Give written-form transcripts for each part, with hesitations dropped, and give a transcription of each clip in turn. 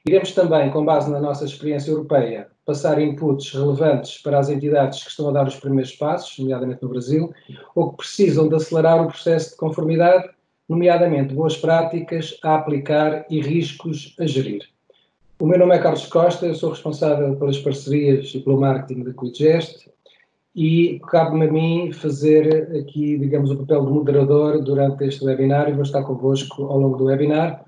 Iremos também, com base na nossa experiência europeia, passar inputs relevantes para as entidades que estão a dar os primeiros passos, nomeadamente no Brasil, ou que precisam de acelerar o processo de conformidade, nomeadamente boas práticas a aplicar e riscos a gerir. O meu nome é Carlos Costa, eu sou responsável pelas parcerias e pelo marketing da Quidgest e cabe-me a mim fazer aqui, digamos, o papel de moderador durante este webinar e vou estar convosco ao longo do webinar.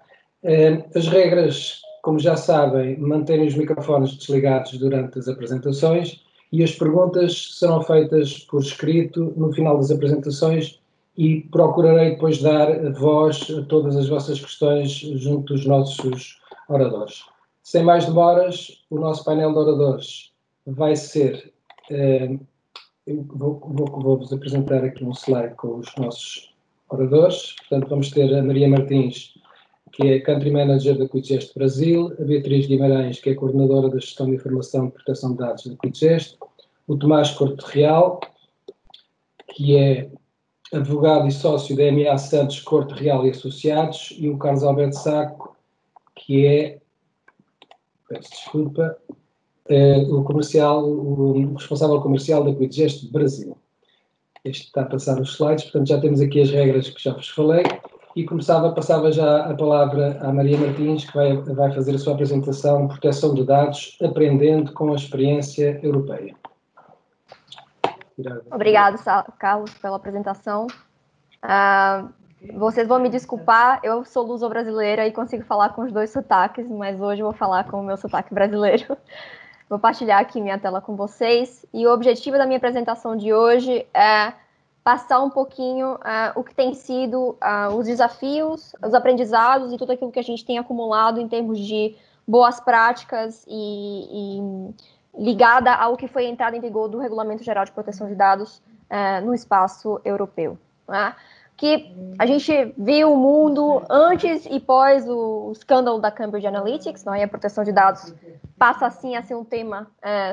As regras, como já sabem, manterem os microfones desligados durante as apresentações e as perguntas serão feitas por escrito no final das apresentações e procurarei depois dar voz a todas as vossas questões junto dos nossos oradores. Sem mais demoras, o nosso painel de oradores vai ser... eu vou-vos apresentar aqui um slide com os nossos oradores. Portanto, vamos ter a Maria Martins, que é Country Manager da Quidgest Brasil, a Beatriz Guimarães, que é Coordenadora da Gestão de Informação e Proteção de Dados da Quidgest, o Tomás Corte Real, que é advogado e sócio da MA Santos Corte Real e Associados, e o Carlos Alberto Saco, que é, peço desculpa, o responsável comercial da Quidgest Brasil. Este está a passar os slides, portanto já temos aqui as regras que já vos falei e passava já a palavra à Maria Martins, que vai fazer a sua apresentação Proteção de Dados, aprendendo com a experiência europeia. Obrigado, Carlos, pela apresentação. Vocês vão me desculpar, eu sou luso-brasileira e consigo falar com os dois sotaques, mas hoje eu vou falar com o meu sotaque brasileiro. Vou partilhar aqui minha tela com vocês e o objetivo da minha apresentação de hoje é passar um pouquinho o que tem sido os desafios, os aprendizados e tudo aquilo que a gente tem acumulado em termos de boas práticas e ligada ao que foi a entrada em vigor do Regulamento Geral de Proteção de Dados no espaço europeu. Né? Que a gente viu o mundo antes e pós o escândalo da Cambridge Analytics, não é? A proteção de dados passa assim a ser um tema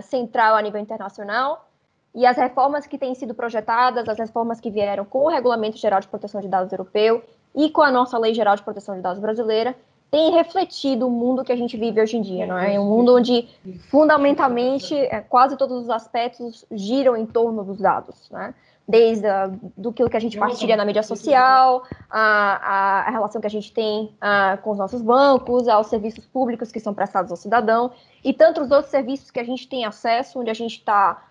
central a nível internacional, e as reformas que têm sido projetadas, as reformas que vieram com o Regulamento Geral de Proteção de Dados europeu e com a nossa Lei Geral de Proteção de Dados brasileira, têm refletido o mundo que a gente vive hoje em dia, não é? Um mundo onde, fundamentalmente, quase todos os aspectos giram em torno dos dados, né? Desde do que a gente partilha na mídia social, a relação que a gente tem com os nossos bancos, aos serviços públicos que são prestados ao cidadão, e tantos outros serviços que a gente tem acesso, onde a gente está,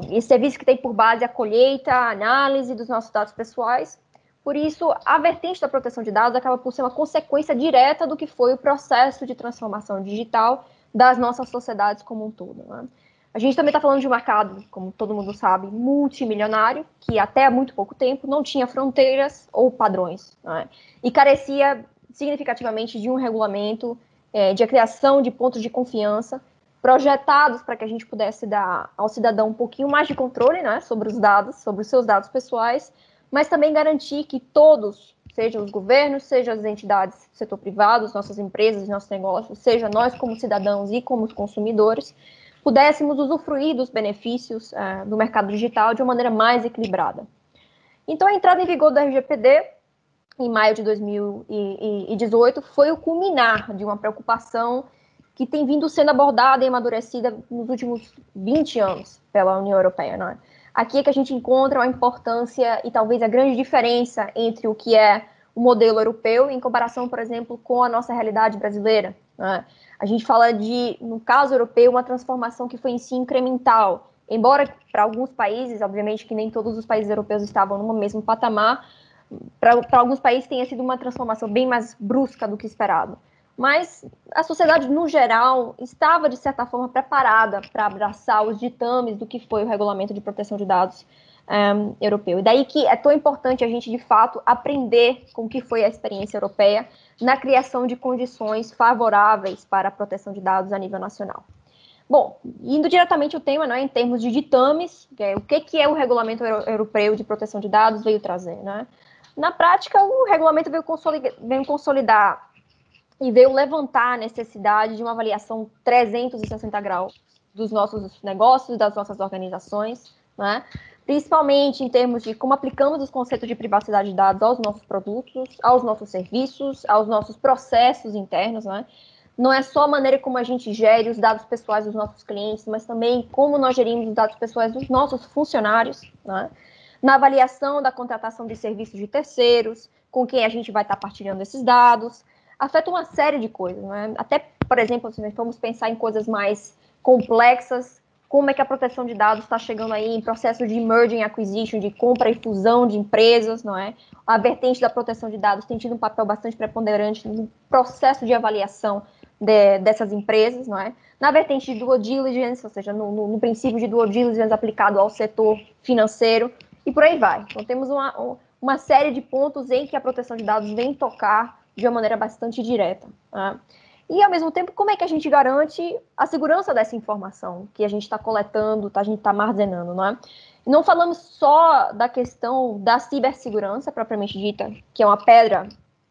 e serviços que tem por base a colheita, a análise dos nossos dados pessoais. Por isso, a vertente da proteção de dados acaba por ser uma consequência direta do que foi o processo de transformação digital das nossas sociedades como um todo, né? A gente também está falando de um mercado, como todo mundo sabe, multimilionário, que até há muito pouco tempo não tinha fronteiras ou padrões, né? E carecia significativamente de um regulamento, de criação de pontos de confiança, projetados para que a gente pudesse dar ao cidadão um pouquinho mais de controle, né, sobre os dados, sobre os seus dados pessoais, mas também garantir que todos, sejam os governos, sejam as entidades do setor privado, as nossas empresas, nossos negócios, seja nós como cidadãos e como consumidores, pudéssemos usufruir dos benefícios do mercado digital de uma maneira mais equilibrada. Então, a entrada em vigor do RGPD, em maio de 2018, foi o culminar de uma preocupação que tem vindo sendo abordada e amadurecida nos últimos 20 anos pela União Europeia, não é? Aqui é que a gente encontra a importância e talvez a grande diferença entre o que é o modelo europeu em comparação, por exemplo, com a nossa realidade brasileira, né? A gente fala de, no caso europeu, uma transformação que foi em si incremental, embora para alguns países, obviamente que nem todos os países europeus estavam no mesmo patamar, para alguns países tenha sido uma transformação bem mais brusca do que esperado. Mas a sociedade, no geral, estava, de certa forma, preparada para abraçar os ditames do que foi o Regulamento de Proteção de Dados europeu. E daí que é tão importante a gente, de fato, aprender com o que foi a experiência europeia na criação de condições favoráveis para a proteção de dados a nível nacional. Bom, indo diretamente ao tema, né, em termos de ditames, o que é o Regulamento Europeu de Proteção de Dados veio trazer, né? Na prática, o regulamento veio consolidar e veio levantar a necessidade de uma avaliação 360 graus dos nossos negócios, das nossas organizações, né? Principalmente em termos de como aplicamos os conceitos de privacidade de dados aos nossos produtos, aos nossos serviços, aos nossos processos internos, né? não é só a maneira como a gente gere os dados pessoais dos nossos clientes, mas também como nós gerimos os dados pessoais dos nossos funcionários, né? Na avaliação da contratação de serviços de terceiros, com quem a gente vai estar partilhando esses dados, afeta uma série de coisas, né? Até, por exemplo, se nós formos pensar em coisas mais complexas, como é que a proteção de dados está chegando aí em processo de merging acquisition, de compra e fusão de empresas, não é? A vertente da proteção de dados tem tido um papel bastante preponderante no processo de avaliação dessas empresas, não é? Na vertente de due diligence, ou seja, no princípio de due diligence aplicado ao setor financeiro, e por aí vai. Então, temos uma série de pontos em que a proteção de dados vem tocar de uma maneira bastante direta. Tá? E, ao mesmo tempo, como é que a gente garante a segurança dessa informação que a gente está coletando, a gente está armazenando, não é? Não falamos só da questão da cibersegurança, propriamente dita, que é uma pedra,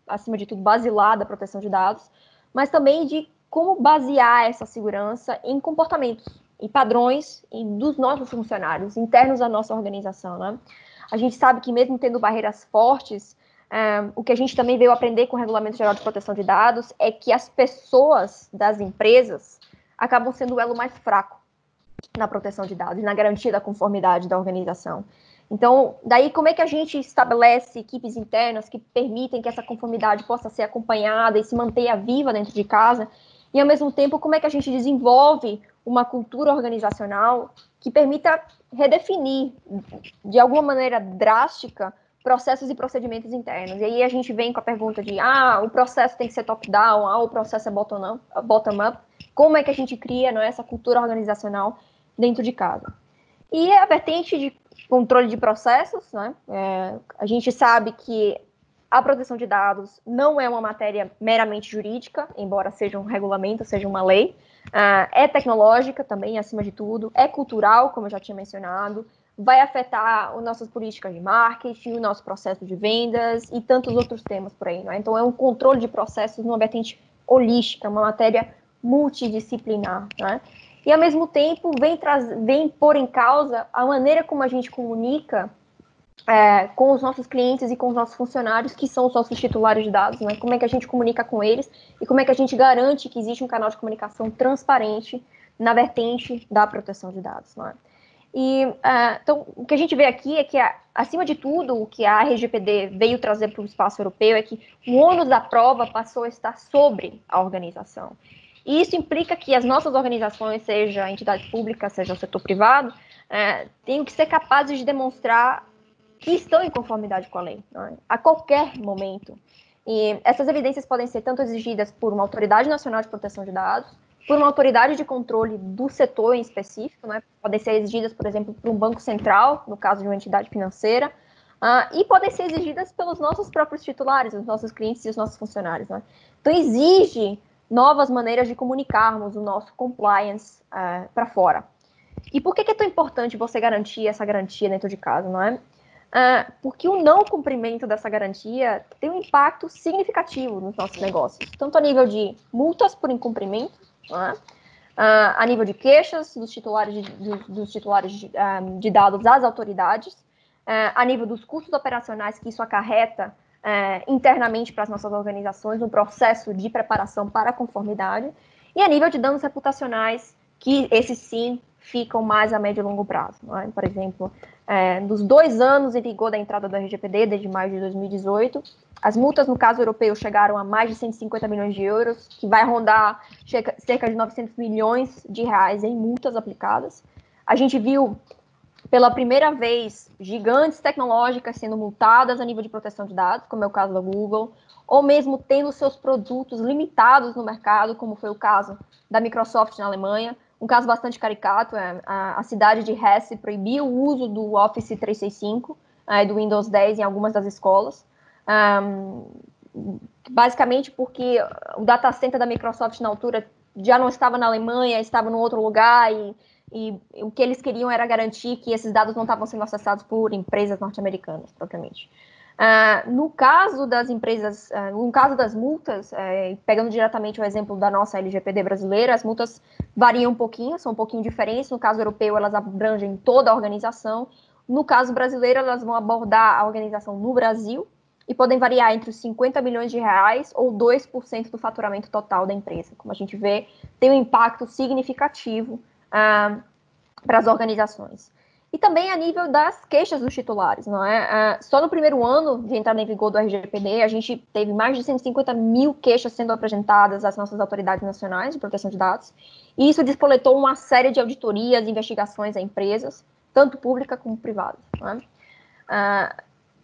acima de tudo, basilar da proteção de dados, mas também de como basear essa segurança em comportamentos e padrões dos nossos funcionários, internos da nossa organização, né? A gente sabe que mesmo tendo barreiras fortes, o que a gente também veio aprender com o Regulamento Geral de Proteção de Dados é que as pessoas das empresas acabam sendo o elo mais fraco na proteção de dados, na garantia da conformidade da organização. Então, daí como é que a gente estabelece equipes internas que permitem que essa conformidade possa ser acompanhada e se mantenha viva dentro de casa, e ao mesmo tempo como é que a gente desenvolve uma cultura organizacional que permita redefinir, de alguma maneira drástica, processos e procedimentos internos. E aí a gente vem com a pergunta de, o processo tem que ser top-down, o processo é bottom-up. Como é que a gente cria, não é, essa cultura organizacional dentro de casa? E a vertente de controle de processos, né? A gente sabe que a proteção de dados não é uma matéria meramente jurídica, embora seja um regulamento, seja uma lei. É tecnológica também, acima de tudo. É cultural, como eu já tinha mencionado. Vai afetar as nossas políticas de marketing, o nosso processo de vendas e tantos outros temas por aí. Não é? Então, é um controle de processos numa vertente holística, uma matéria multidisciplinar. Né? E, ao mesmo tempo, vem pôr em causa a maneira como a gente comunica com os nossos clientes e com os nossos funcionários, que são os nossos titulares de dados, né? Como é que a gente comunica com eles e como é que a gente garante que existe um canal de comunicação transparente na vertente da proteção de dados, não é? E, então, o que a gente vê aqui é que, acima de tudo, o que a RGPD veio trazer para o espaço europeu é que o ônus da prova passou a estar sobre a organização. E isso implica que as nossas organizações, seja entidades públicas, seja o setor privado, tenham que ser capazes de demonstrar que estão em conformidade com a lei, não é? A qualquer momento. E essas evidências podem ser tanto exigidas por uma autoridade nacional de proteção de dados, por uma autoridade de controle do setor em específico, né? Podem ser exigidas, por exemplo, por um banco central, no caso de uma entidade financeira, e podem ser exigidas pelos nossos próprios titulares, os nossos clientes e os nossos funcionários. Né? Então, exige novas maneiras de comunicarmos o nosso compliance para fora. E por que é tão importante você garantir essa garantia dentro de casa, não é? Porque o não cumprimento dessa garantia tem um impacto significativo nos nossos negócios, tanto a nível de multas por incumprimento, a nível de queixas dos titulares de dados às autoridades, a nível dos custos operacionais que isso acarreta internamente para as nossas organizações no processo de preparação para a conformidade, e a nível de danos reputacionais, que esses sim ficam mais a médio e longo prazo. Não é? Por exemplo, nos 2 anos em vigor da entrada do RGPD, desde maio de 2018, as multas, no caso europeu, chegaram a mais de 150 milhões de euros, que vai rondar cerca de 900 milhões de reais em multas aplicadas. A gente viu, pela primeira vez, gigantes tecnológicas sendo multadas a nível de proteção de dados, como é o caso da Google, ou mesmo tendo seus produtos limitados no mercado, como foi o caso da Microsoft na Alemanha. Um caso bastante caricato, a cidade de Hesse proibiu o uso do Office 365 e do Windows 10 em algumas das escolas, basicamente porque o data center da Microsoft na altura já não estava na Alemanha, estava em outro lugar, e o que eles queriam era garantir que esses dados não estavam sendo acessados por empresas norte-americanas, propriamente. No caso das empresas, no caso das multas, pegando diretamente o exemplo da nossa LGPD brasileira, as multas variam um pouquinho, são um pouquinho diferentes. No caso europeu, elas abrangem toda a organização. No caso brasileiro, elas vão abordar a organização no Brasil, e podem variar entre os 50 milhões de reais ou 2% do faturamento total da empresa. Como a gente vê, tem um impacto significativo para as organizações. E também a nível das queixas dos titulares, não é? Só no primeiro ano de entrada em vigor do RGPD, a gente teve mais de 150 mil queixas sendo apresentadas às nossas autoridades nacionais de proteção de dados, e isso despoletou uma série de auditorias e investigações a empresas, tanto públicas como privadas. Não é?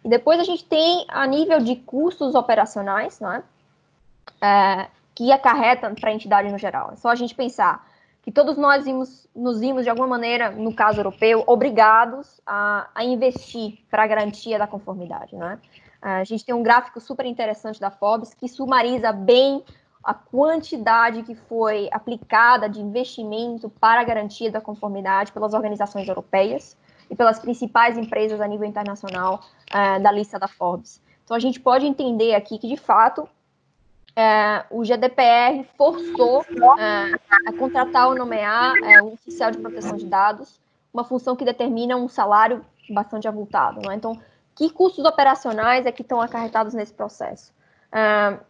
E depois a gente tem a nível de custos operacionais, não é? Que acarretam para a entidade no geral. É só a gente pensar que todos nós nos vimos, de alguma maneira, no caso europeu, obrigados a investir para a garantia da conformidade. Né? A gente tem um gráfico super interessante da Forbes que sumariza bem a quantidade que foi aplicada de investimento para a garantia da conformidade pelas organizações europeias e pelas principais empresas a nível internacional da lista da Forbes. Então, a gente pode entender aqui que, de fato, o GDPR forçou a contratar ou nomear um oficial de proteção de dados, uma função que determina um salário bastante avultado. Não é? Então, que custos operacionais é que estão acarretados nesse processo?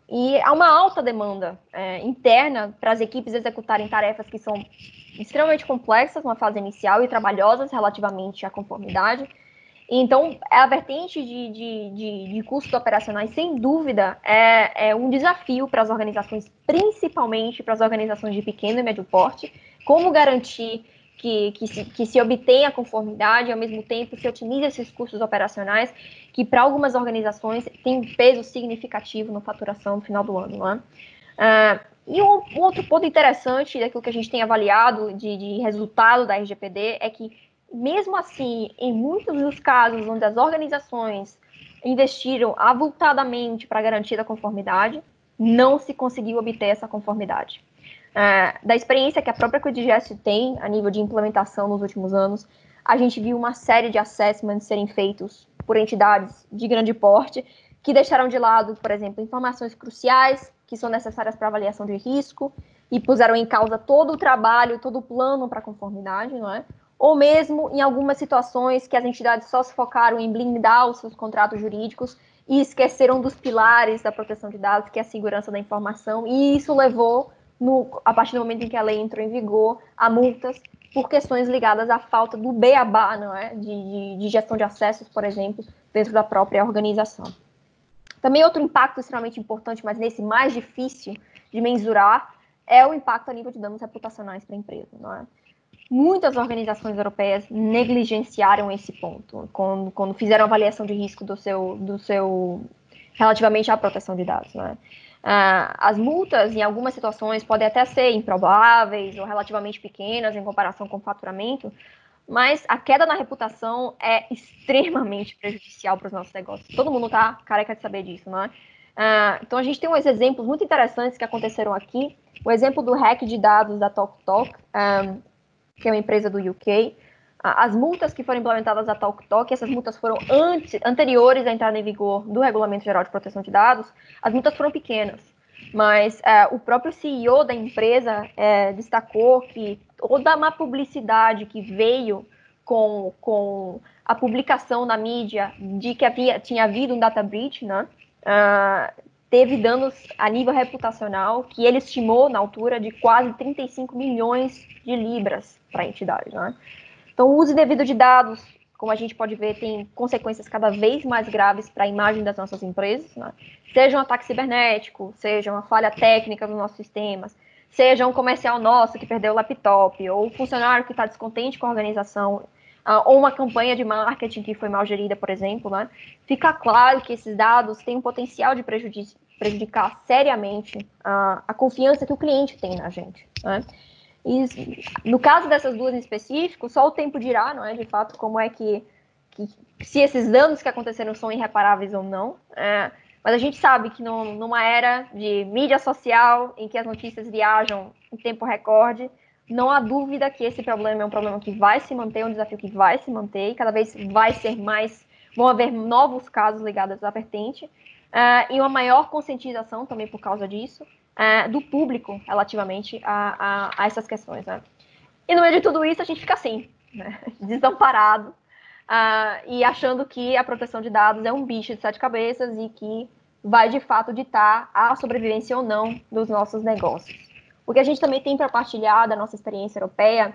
E há uma alta demanda interna para as equipes executarem tarefas que são extremamente complexas na fase inicial e trabalhosas relativamente à conformidade. Então, a vertente de custos operacionais, sem dúvida, é um desafio para as organizações, principalmente para as organizações de pequeno e médio porte, como garantir que se obtenha a conformidade e, ao mesmo tempo, se otimize esses custos operacionais, que para algumas organizações tem um peso significativo na faturação no final do ano. Não é? E um outro ponto interessante daquilo que a gente tem avaliado de resultado da RGPD é que, mesmo assim, em muitos dos casos onde as organizações investiram avultadamente para a garantia da conformidade, não se conseguiu obter essa conformidade. Da experiência que a própria Codigest tem a nível de implementação nos últimos anos, a gente viu uma série de assessments serem feitos por entidades de grande porte que deixaram de lado, por exemplo, informações cruciais que são necessárias para avaliação de risco e puseram em causa todo o trabalho, todo o plano para a conformidade, não é? Ou mesmo em algumas situações que as entidades só se focaram em blindar os seus contratos jurídicos e esqueceram dos pilares da proteção de dados, que é a segurança da informação, e isso levou, a partir do momento em que a lei entrou em vigor, a multas por questões ligadas à falta do beabá, não é? De gestão de acessos, por exemplo, dentro da própria organização. Também outro impacto extremamente importante, mas nesse mais difícil de mensurar, é o impacto a nível de danos reputacionais para a empresa, não é? Muitas organizações europeias negligenciaram esse ponto quando fizeram avaliação de risco do seu relativamente à proteção de dados. Né? As multas, em algumas situações, podem até ser improváveis ou relativamente pequenas em comparação com o faturamento, mas a queda na reputação é extremamente prejudicial para os nossos negócios. Todo mundo está careca de saber disso, não é? Então, a gente tem uns exemplos muito interessantes que aconteceram aqui. O exemplo do hack de dados da TalkTalk, que é uma empresa do UK. As multas que foram implementadas da TalkTalk, essas multas foram anteriores à entrada em vigor do Regulamento Geral de Proteção de Dados, as multas foram pequenas, mas o próprio CEO da empresa destacou que toda a má publicidade que veio com a publicação na mídia de que tinha havido um data breach, né, teve danos a nível reputacional, que ele estimou na altura de quase 35 milhões de libras para a entidade. Né? Então, o uso indevido de dados, como a gente pode ver, tem consequências cada vez mais graves para a imagem das nossas empresas, né? Seja um ataque cibernético, seja uma falha técnica nos nossos sistemas, seja um comercial nosso que perdeu o laptop, ou um funcionário que está descontente com a organização, ou uma campanha de marketing que foi mal gerida, por exemplo, né? Fica claro que esses dados têm um potencial de prejudicar seriamente a confiança que o cliente tem na gente. Né? E no caso dessas duas em específico, só o tempo dirá, não é, de fato, como é que se esses danos que aconteceram são irreparáveis ou não. Mas a gente sabe que numa era de mídia social, em que as notícias viajam em tempo recorde, não há dúvida que esse problema é um problema que vai se manter, é um desafio que vai se manter, e cada vez vão haver novos casos ligados à vertente, e uma maior conscientização também por causa disso, do público relativamente a essas questões. Né? E no meio de tudo isso, a gente fica assim, né? Desamparado, e achando que a proteção de dados é um bicho de 7 cabeças e que vai, de fato, ditar a sobrevivência ou não dos nossos negócios. O que a gente também tem para partilhar da nossa experiência europeia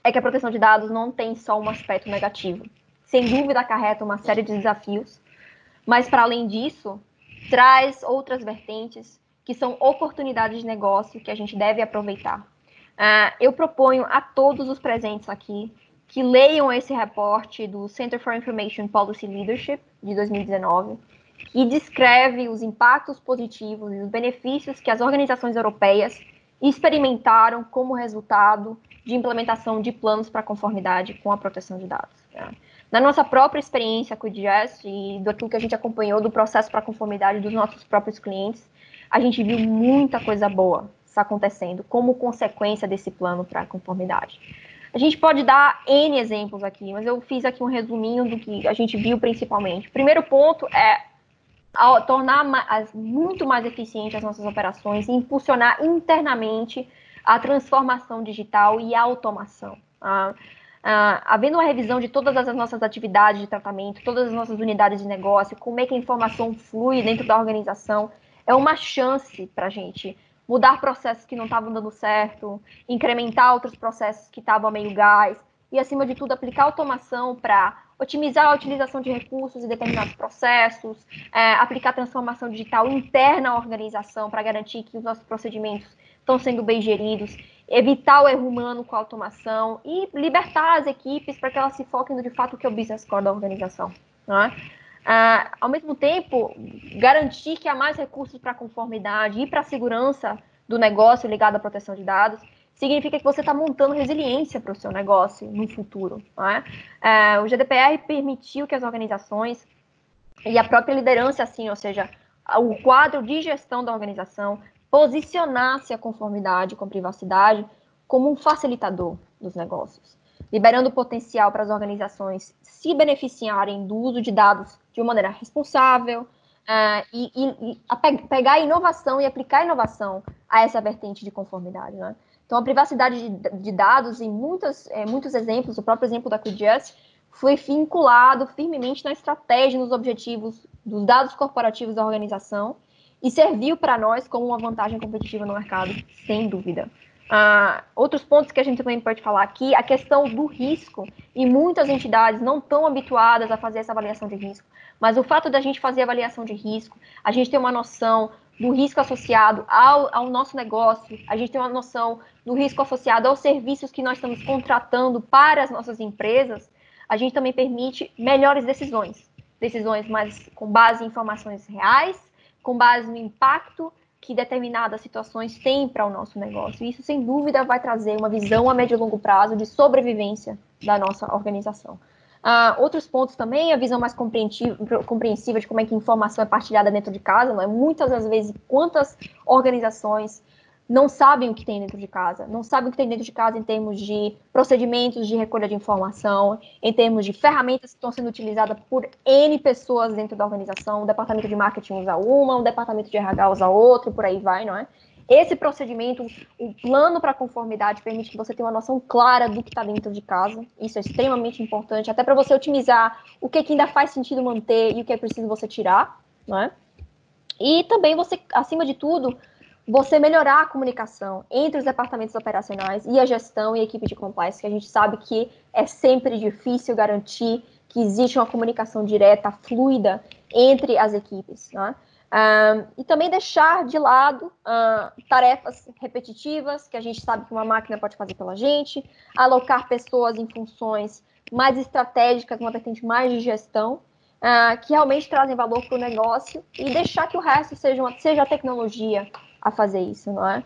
é que a proteção de dados não tem só um aspecto negativo. Sem dúvida, acarreta uma série de desafios, mas, para além disso, traz outras vertentes que são oportunidades de negócio que a gente deve aproveitar. Eu proponho a todos os presentes aqui que leiam esse reporte do Center for Information Policy Leadership, de 2019, que descreve os impactos positivos e os benefícios que as organizações europeias experimentaram como resultado de implementação de planos para conformidade com a proteção de dados. Na nossa própria experiência com o IDGES e daquilo que a gente acompanhou do processo para conformidade dos nossos próprios clientes, a gente viu muita coisa boa acontecendo como consequência desse plano para conformidade. A gente pode dar N exemplos aqui, mas eu fiz aqui um resuminho do que a gente viu principalmente. O primeiro ponto é tornar muito mais eficiente as nossas operações e impulsionar internamente a transformação digital e a automação. Havendo uma revisão de todas as nossas atividades de tratamento, todas as nossas unidades de negócio, como é que a informação flui dentro da organização, é uma chance para a gente mudar processos que não estavam dando certo, incrementar outros processos que estavam a meio gás, e, acima de tudo, aplicar automação para otimizar a utilização de recursos em determinados processos, aplicar transformação digital interna à organização para garantir que os nossos procedimentos estão sendo bem geridos, evitar o erro humano com a automação e libertar as equipes para que elas se foquem no, de fato, que é o business core da organização. Né? Ao mesmo tempo, garantir que há mais recursos para a conformidade e para a segurança do negócio ligado à proteção de dados significa que você está montando resiliência para o seu negócio no futuro. Né? O GDPR permitiu que as organizações e a própria liderança, assim, ou seja, o quadro de gestão da organização, posicionasse a conformidade com a privacidade como um facilitador dos negócios, liberando potencial para as organizações se beneficiarem do uso de dados de uma maneira responsável e pegar a inovação e aplicar a inovação a essa vertente de conformidade. Né? Então, a privacidade de dados, em muitos exemplos, o próprio exemplo da QGIS, foi vinculado firmemente na estratégia, nos objetivos dos dados corporativos da organização e serviu para nós como uma vantagem competitiva no mercado, sem dúvida. Outros pontos que a gente também pode falar aqui, a questão do risco, e muitas entidades não estão habituadas a fazer essa avaliação de risco, mas o fato da gente fazer avaliação de risco, a gente tem uma noção do risco associado ao nosso negócio, a gente tem uma noção do risco associado aos serviços que nós estamos contratando para as nossas empresas, a gente também permite melhores decisões mais com base em informações reais, com base no impacto que determinadas situações têm para o nosso negócio. Isso, sem dúvida, vai trazer uma visão a médio e longo prazo de sobrevivência da nossa organização. Outros pontos também, a visão mais compreensiva de como é que a informação é partilhada dentro de casa. Não é? Muitas das vezes, quantas organizações não sabem o que tem dentro de casa, não sabem o que tem dentro de casa em termos de procedimentos de recolha de informação, em termos de ferramentas que estão sendo utilizadas por N pessoas dentro da organização, o departamento de marketing usa uma, o departamento de RH usa outro, por aí vai, não é? Esse procedimento, o plano para conformidade, permite que você tenha uma noção clara do que está dentro de casa. Isso é extremamente importante, até para você otimizar o que ainda faz sentido manter e o que é preciso você tirar, não é? E também você, acima de tudo, você melhorar a comunicação entre os departamentos operacionais e a gestão e a equipe de compliance, que a gente sabe que é sempre difícil garantir que existe uma comunicação direta, fluida entre as equipes, né? E também deixar de lado tarefas repetitivas, que a gente sabe que uma máquina pode fazer pela gente, alocar pessoas em funções mais estratégicas, uma vertente mais de gestão, que realmente trazem valor para o negócio, e deixar que o resto seja a tecnologia a fazer isso, não é?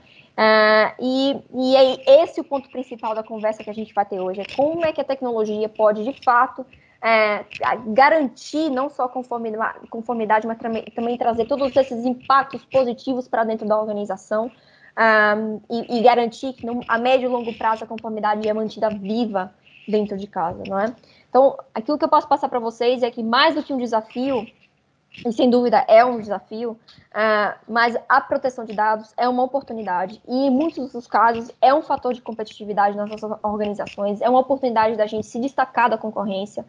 E é esse o ponto principal da conversa que a gente vai ter hoje, é como é que a tecnologia pode, de fato, garantir não só a conformidade, mas também trazer todos esses impactos positivos para dentro da organização, e garantir que a médio e longo prazo a conformidade é mantida viva dentro de casa, não é? Então, aquilo que eu posso passar para vocês é que, mais do que um desafio, e sem dúvida é um desafio, mas a proteção de dados é uma oportunidade, e em muitos dos casos é um fator de competitividade nas nossas organizações, é uma oportunidade da gente se destacar da concorrência,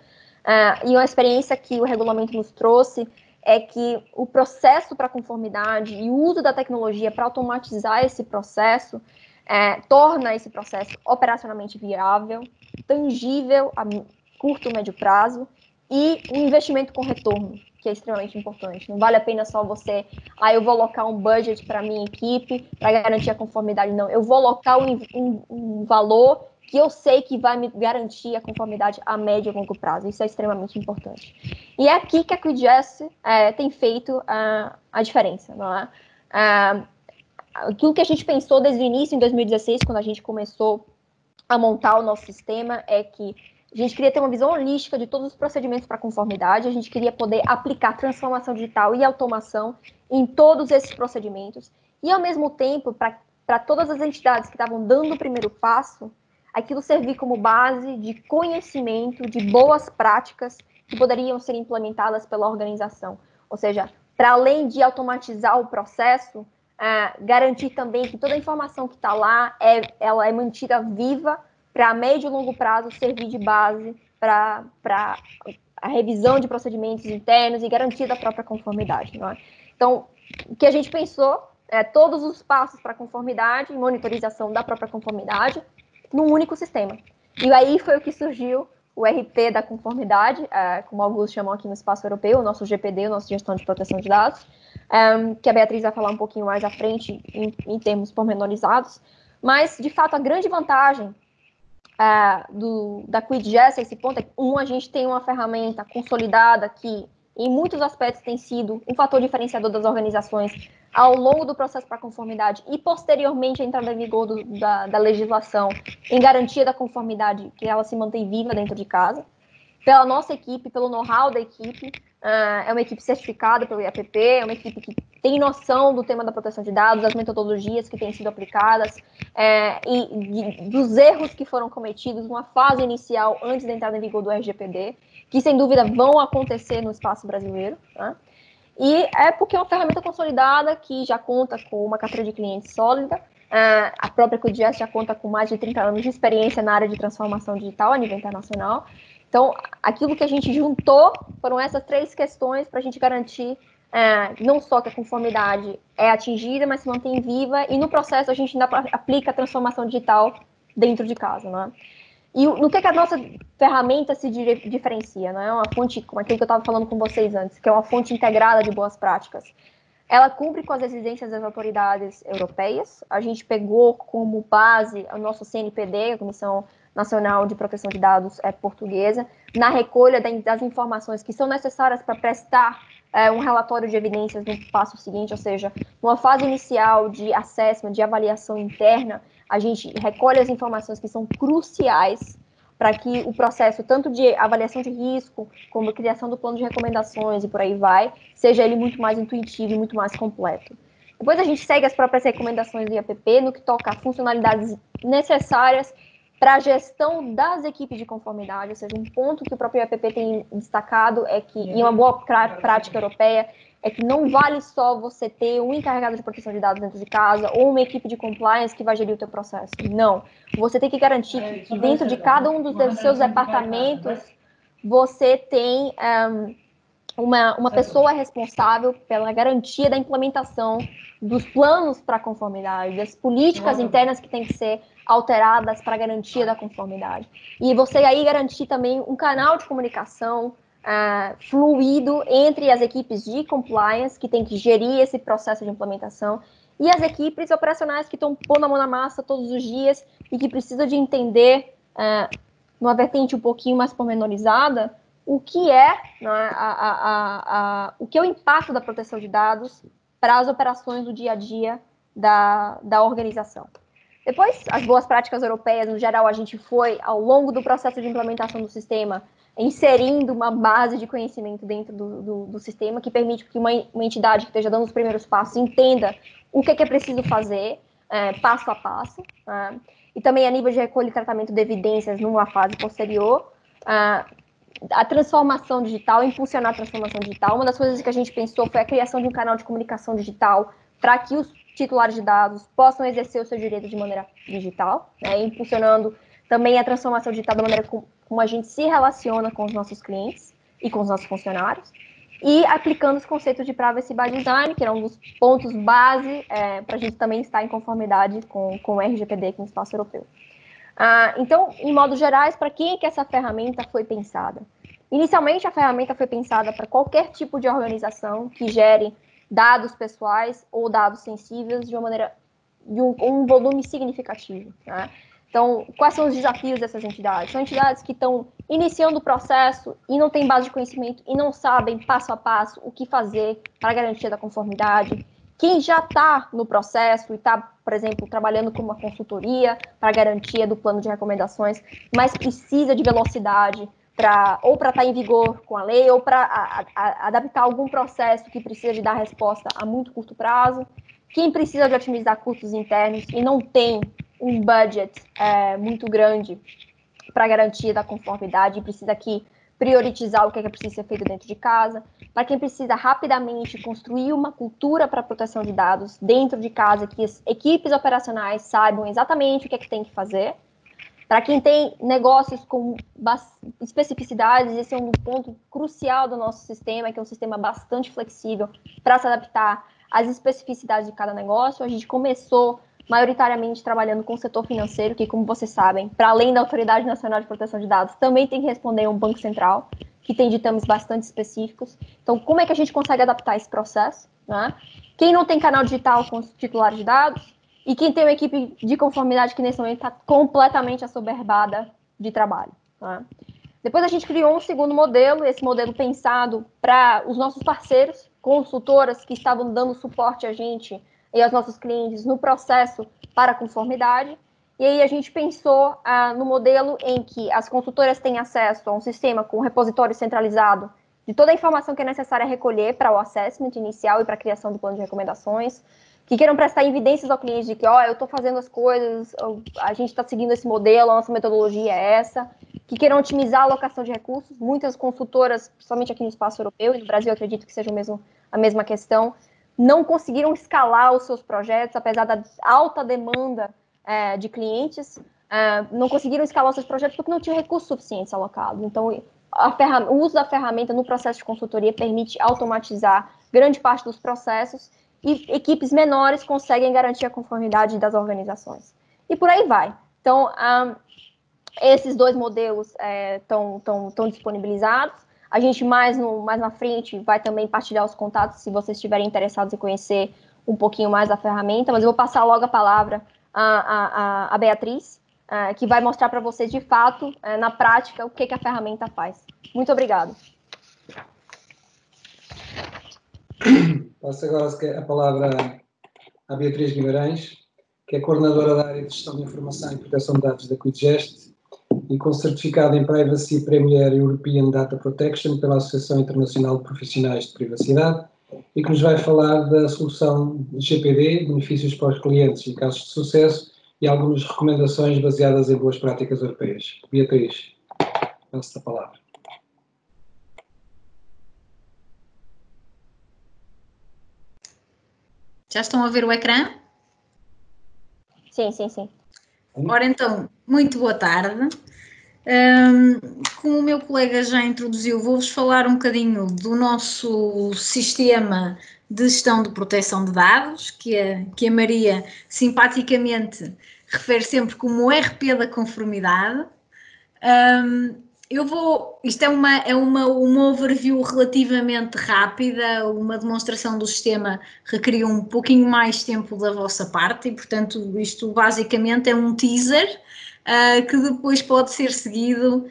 E uma experiência que o regulamento nos trouxe é que o processo para conformidade e o uso da tecnologia para automatizar esse processo torna esse processo operacionalmente viável, tangível a curto e médio prazo e um investimento com retorno, que é extremamente importante. Não vale a pena só você, eu vou alocar um budget para minha equipe para garantir a conformidade, não. Eu vou alocar um valor que eu sei que vai me garantir a conformidade a médio e longo prazo. Isso é extremamente importante. E é aqui que a QGIS tem feito a diferença, não é? Aquilo que a gente pensou desde o início, em 2016, quando a gente começou a montar o nosso sistema, é que a gente queria ter uma visão holística de todos os procedimentos para conformidade, a gente queria poder aplicar transformação digital e automação em todos esses procedimentos, e ao mesmo tempo, para todas as entidades que estavam dando o primeiro passo, aquilo servir como base de conhecimento, de boas práticas que poderiam ser implementadas pela organização. Ou seja, para além de automatizar o processo, garantir também que toda a informação que está lá, ela é mantida viva para médio e longo prazo servir de base para a revisão de procedimentos internos e garantia da própria conformidade. Não é? Então, o que a gente pensou é todos os passos para conformidade e monitorização da própria conformidade num único sistema. E aí foi o que surgiu o RP da conformidade, como alguns chamam aqui no espaço europeu, o nosso GPD, o nosso Gestão de Proteção de Dados, que a Beatriz vai falar um pouquinho mais à frente em termos pormenorizados. Mas, de fato, a grande vantagem da QuidGES a esse ponto é que, a gente tem uma ferramenta consolidada que, em muitos aspectos, tem sido um fator diferenciador das organizações ao longo do processo para conformidade e, posteriormente, a entrada em vigor da legislação em garantia da conformidade, que ela se mantém viva dentro de casa. Pela nossa equipe, pelo know-how da equipe, é uma equipe certificada pelo IAPP, é uma equipe que tem noção do tema da proteção de dados, das metodologias que têm sido aplicadas e dos erros que foram cometidos numa fase inicial antes da entrada em vigor do RGPD, que sem dúvida vão acontecer no espaço brasileiro. Né? E é porque é uma ferramenta consolidada que já conta com uma carteira de clientes sólida. A própria QGIS já conta com mais de 30 anos de experiência na área de transformação digital a nível internacional. Então, aquilo que a gente juntou foram essas 3 questões para a gente garantir não só que a conformidade é atingida, mas se mantém viva, e no processo a gente ainda aplica a transformação digital dentro de casa, não é? E no que a nossa ferramenta se diferencia, não é uma fonte, como aquilo que eu estava falando com vocês antes, que é uma fonte integrada de boas práticas. Ela cumpre com as exigências das autoridades europeias. A gente pegou como base o nosso CNPD, a Comissão Nacional de Proteção de Dados portuguesa, na recolha das informações que são necessárias para prestar um relatório de evidências no passo seguinte, ou seja, numa fase inicial de assessment, de avaliação interna, a gente recolhe as informações que são cruciais para que o processo, tanto de avaliação de risco, como criação do plano de recomendações e por aí vai, seja ele muito mais intuitivo e muito mais completo. Depois a gente segue as próprias recomendações do IAPP no que toca a funcionalidades necessárias para a gestão das equipes de conformidade, ou seja, um ponto que o próprio IAPP tem destacado é que, e uma boa prática europeia, é que não vale só você ter um encarregado de proteção de dados dentro de casa ou uma equipe de compliance que vai gerir o teu processo. Não. Você tem que garantir que dentro de cada um dos seus departamentos você tem uma pessoa responsável pela garantia da implementação dos planos para conformidade, das políticas internas que têm que ser alteradas para a garantia da conformidade. E você aí garantir também um canal de comunicação fluido entre as equipes de compliance, que tem que gerir esse processo de implementação, e as equipes operacionais que estão pondo a mão na massa todos os dias e que precisam de entender, numa vertente um pouquinho mais pormenorizada, o que é, o que é o impacto da proteção de dados para as operações do dia a dia da organização. Depois, as boas práticas europeias, no geral, a gente foi, ao longo do processo de implementação do sistema, inserindo uma base de conhecimento dentro do sistema que permite que uma entidade que esteja dando os primeiros passos entenda o que é preciso fazer, passo a passo, e também a nível de recolha e tratamento de evidências numa fase posterior, a transformação digital, impulsionar a transformação digital. Uma das coisas que a gente pensou foi a criação de um canal de comunicação digital para que os titulares de dados possam exercer o seu direito de maneira digital, impulsionando também a transformação digital da maneira como a gente se relaciona com os nossos clientes e com os nossos funcionários, e aplicando os conceitos de Privacy by Design, que é um dos pontos base para a gente também estar em conformidade com o RGPD aqui no espaço europeu. Então, em modos gerais, para quem é que essa ferramenta foi pensada? Inicialmente, a ferramenta foi pensada para qualquer tipo de organização que gere dados pessoais ou dados sensíveis de um volume significativo, né? Então, quais são os desafios dessas entidades? São entidades que estão iniciando o processo e não têm base de conhecimento e não sabem, passo a passo, o que fazer para a garantia da conformidade. Quem já está no processo e está, por exemplo, trabalhando com uma consultoria para a garantia do plano de recomendações, mas precisa de velocidade para estar em vigor com a lei ou para adaptar algum processo que precisa de dar resposta a muito curto prazo. Quem precisa de otimizar custos internos e não tem um budget muito grande para garantia da conformidade e precisa aqui priorizar o que é preciso ser feito dentro de casa. Para quem precisa rapidamente construir uma cultura para a proteção de dados dentro de casa, que as equipes operacionais saibam exatamente o que é que tem que fazer. Para quem tem negócios com especificidades, esse é um ponto crucial do nosso sistema, que é um sistema bastante flexível para se adaptar às especificidades de cada negócio. A gente começou maioritariamente trabalhando com o setor financeiro, que, como vocês sabem, para além da Autoridade Nacional de Proteção de Dados, também tem que responder a um banco central, que tem ditames bastante específicos. Então, como é que a gente consegue adaptar esse processo, né? Quem não tem canal digital com os titulares de dados, e quem tem uma equipe de conformidade que nesse momento está completamente assoberbada de trabalho. Tá? Depois a gente criou um segundo modelo, esse modelo pensado para os nossos parceiros, consultoras que estavam dando suporte a gente e aos nossos clientes no processo para a conformidade. E aí a gente pensou no modelo em que as consultoras têm acesso a um sistema com um repositório centralizado de toda a informação que é necessária recolher para o assessment inicial e para a criação do plano de recomendações, que queiram prestar evidências ao cliente de que, eu estou fazendo as coisas, a gente está seguindo esse modelo, a nossa metodologia é essa, que queiram otimizar a alocação de recursos. Muitas consultoras, principalmente aqui no espaço europeu e no Brasil, eu acredito que seja a mesma questão, não conseguiram escalar os seus projetos, apesar da alta demanda de clientes, não conseguiram escalar os seus projetos porque não tinham recursos suficientes alocados. Então, o uso da ferramenta no processo de consultoria permite automatizar grande parte dos processos e equipes menores conseguem garantir a conformidade das organizações. E por aí vai. Então, esses dois modelos estão disponibilizados. A gente, mais na frente, vai também partilhar os contatos, se vocês estiverem interessados em conhecer um pouquinho mais a ferramenta, mas eu vou passar logo a palavra à Beatriz, que vai mostrar para vocês, de fato, na prática, o que a ferramenta faz. Muito obrigada. Passo agora a palavra à Beatriz Guimarães, que é coordenadora da área de gestão de informação e proteção de dados da QuickGest e com certificado em Privacy Premier European Data Protection pela Associação Internacional de Profissionais de Privacidade e que nos vai falar da solução GPD, benefícios para os clientes e casos de sucesso e algumas recomendações baseadas em boas práticas europeias. Beatriz, passo-te a palavra. Já estão a ver o ecrã? Sim, sim, sim. Ora então, muito boa tarde. Como o meu colega já introduziu, vou-vos falar um bocadinho do nosso sistema de gestão de proteção de dados, que a Maria simpaticamente refere sempre como o RP da conformidade. Isto é uma overview relativamente rápida, uma demonstração do sistema requeriu um pouquinho mais tempo da vossa parte e, portanto, isto basicamente é um teaser que depois pode ser seguido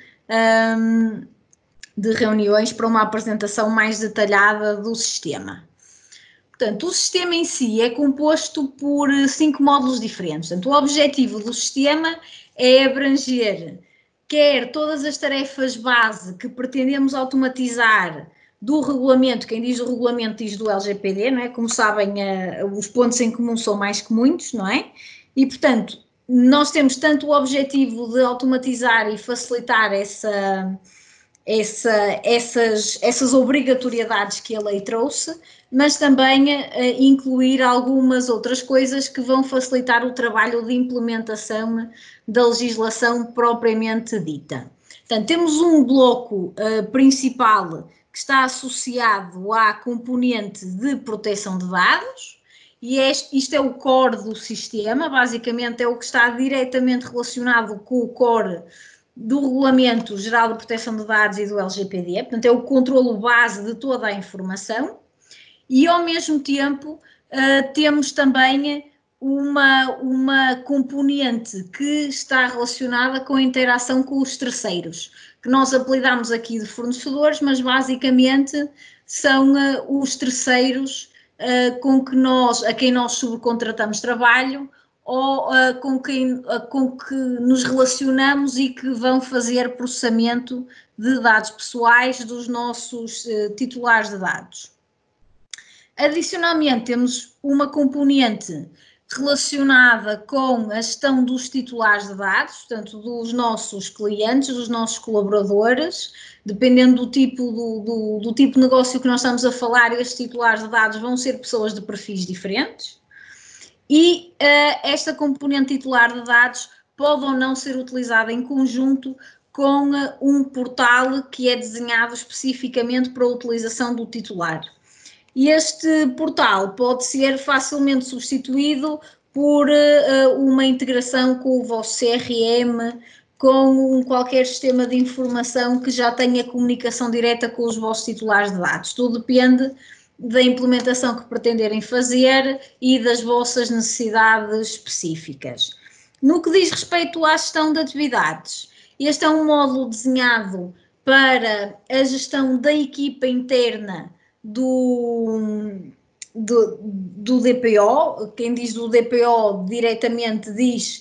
de reuniões para uma apresentação mais detalhada do sistema. Portanto, o sistema em si é composto por 5 módulos diferentes. Portanto, o objetivo do sistema é abranger quer todas as tarefas base que pretendemos automatizar do regulamento, quem diz o regulamento diz do LGPD, não é? Como sabem, os pontos em comum são mais que muitos, não é? E, portanto, nós temos tanto o objetivo de automatizar e facilitar essas obrigatoriedades que a lei trouxe, mas também incluir algumas outras coisas que vão facilitar o trabalho de implementação da legislação propriamente dita. Portanto, temos um bloco principal que está associado à componente de proteção de dados, e isto é o core do sistema, basicamente é o que está diretamente relacionado com o core do Regulamento Geral de Proteção de Dados e do LGPD, portanto é o controlo base de toda a informação, e ao mesmo tempo temos também uma componente que está relacionada com a interação com os terceiros, que nós apelidamos aqui de fornecedores, mas basicamente são os terceiros a quem nós subcontratamos trabalho ou com que nos relacionamos e que vão fazer processamento de dados pessoais dos nossos titulares de dados. Adicionalmente, temos uma componente relacionada com a gestão dos titulares de dados, portanto, dos nossos clientes, dos nossos colaboradores, dependendo do tipo de negócio que nós estamos a falar, estes titulares de dados vão ser pessoas de perfis diferentes, e esta componente titular de dados pode ou não ser utilizada em conjunto com um portal que é desenhado especificamente para a utilização do titular. E este portal pode ser facilmente substituído por uma integração com o vosso CRM, com qualquer sistema de informação que já tenha comunicação direta com os vossos titulares de dados. Tudo depende da implementação que pretenderem fazer e das vossas necessidades específicas. No que diz respeito à gestão de atividades, este é um módulo desenhado para a gestão da equipa interna do DPO. Quem diz do DPO diretamente diz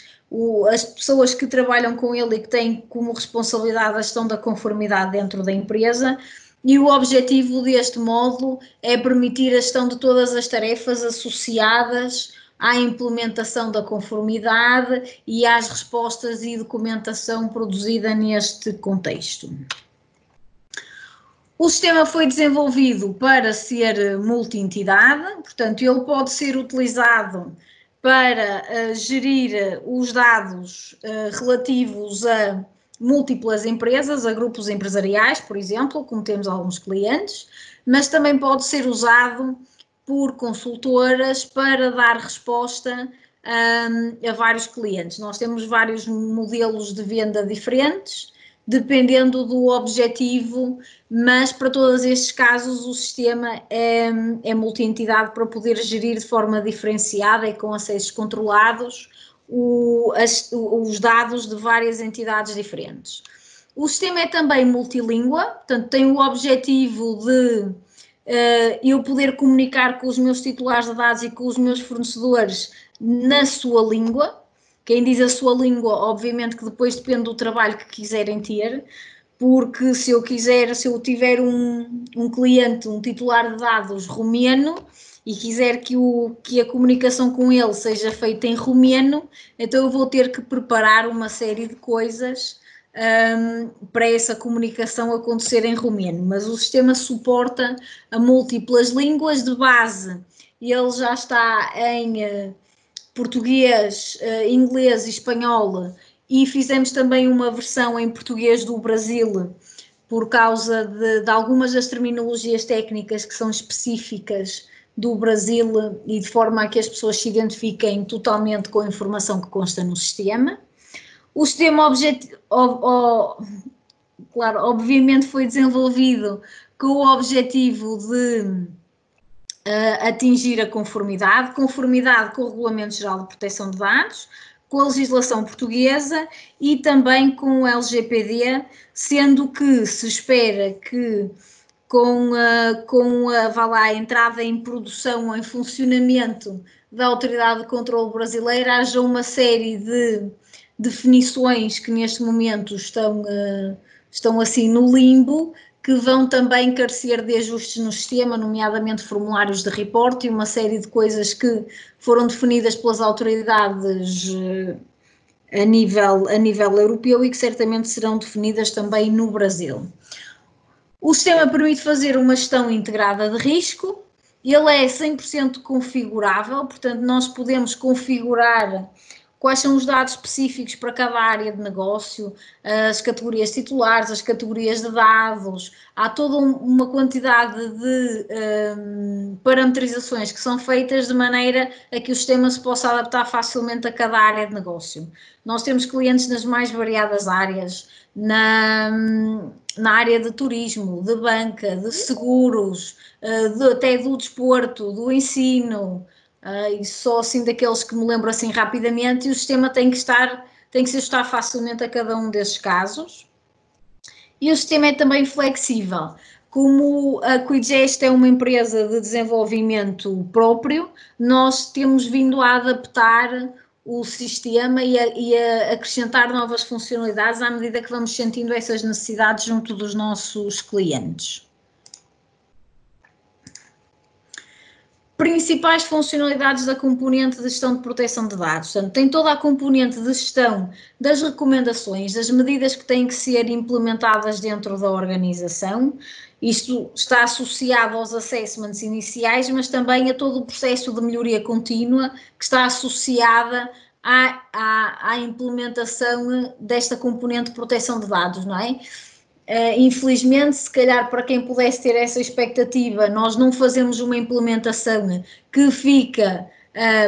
as pessoas que trabalham com ele e que têm como responsabilidade a gestão da conformidade dentro da empresa, e o objetivo deste módulo é permitir a gestão de todas as tarefas associadas à implementação da conformidade e às respostas e documentação produzida neste contexto. O sistema foi desenvolvido para ser multi-entidade, portanto, ele pode ser utilizado para gerir os dados relativos a múltiplas empresas, a grupos empresariais, por exemplo, como temos alguns clientes, mas também pode ser usado por consultoras para dar resposta a vários clientes. Nós temos vários modelos de venda diferentes, dependendo do objetivo, mas para todos estes casos o sistema é multi-entidade para poder gerir de forma diferenciada e com acessos controlados os dados de várias entidades diferentes. O sistema é também multilíngua, portanto tem o objetivo de eu poder comunicar com os meus titulares de dados e com os meus fornecedores na sua língua. Quem diz a sua língua, obviamente que depois depende do trabalho que quiserem ter, porque se eu tiver um cliente, um titular de dados romeno, e quiser que a comunicação com ele seja feita em romeno, então eu vou ter que preparar uma série de coisas para essa comunicação acontecer em romeno. Mas o sistema suporta a múltiplas línguas de base, ele já está em português, inglês e espanhol, e fizemos também uma versão em português do Brasil, por causa de algumas das terminologias técnicas que são específicas do Brasil e de forma a que as pessoas se identifiquem totalmente com a informação que consta no sistema. O sistema claro, obviamente foi desenvolvido com o objetivo de atingir a conformidade com o Regulamento Geral de Proteção de Dados, com a legislação portuguesa e também com o LGPD, sendo que se espera que com a entrada em produção ou em funcionamento da Autoridade de Controlo Brasileira, haja uma série de definições que neste momento estão assim no limbo, que vão também carecer de ajustes no sistema, nomeadamente formulários de report e uma série de coisas que foram definidas pelas autoridades a nível europeu e que certamente serão definidas também no Brasil. O sistema permite fazer uma gestão integrada de risco, ele é 100% configurável, portanto nós podemos configurar quais são os dados específicos para cada área de negócio, as categorias titulares, as categorias de dados, há toda uma quantidade de parametrizações que são feitas de maneira a que o sistema se possa adaptar facilmente a cada área de negócio. Nós temos clientes nas mais variadas áreas, na área de turismo, de banca, de seguros, até do desporto, do ensino, e só assim daqueles que me lembro assim rapidamente, e o sistema tem que se ajustar facilmente a cada um desses casos. E o sistema é também flexível. Como a Quigest é uma empresa de desenvolvimento próprio, nós temos vindo a adaptar o sistema e a acrescentar novas funcionalidades à medida que vamos sentindo essas necessidades junto dos nossos clientes. Principais funcionalidades da componente de gestão de proteção de dados. Portanto, tem toda a componente de gestão das recomendações, das medidas que têm que ser implementadas dentro da organização. Isto está associado aos assessments iniciais, mas também a todo o processo de melhoria contínua que está associada à implementação desta componente de proteção de dados, não é? Infelizmente, se calhar para quem pudesse ter essa expectativa, nós não fazemos uma implementação que fica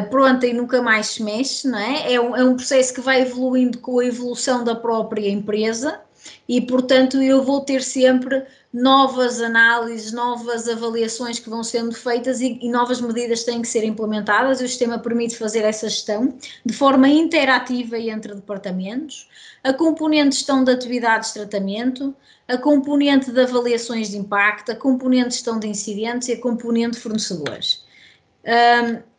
pronta e nunca mais se mexe, não é? É um processo que vai evoluindo com a evolução da própria empresa e, portanto, eu vou ter sempre novas análises, novas avaliações que vão sendo feitas e novas medidas têm que ser implementadas. O sistema permite fazer essa gestão de forma interativa e entre departamentos. A componente de gestão de atividades de tratamento, a componente de avaliações de impacto, a componente de gestão de incidentes e a componente de fornecedores.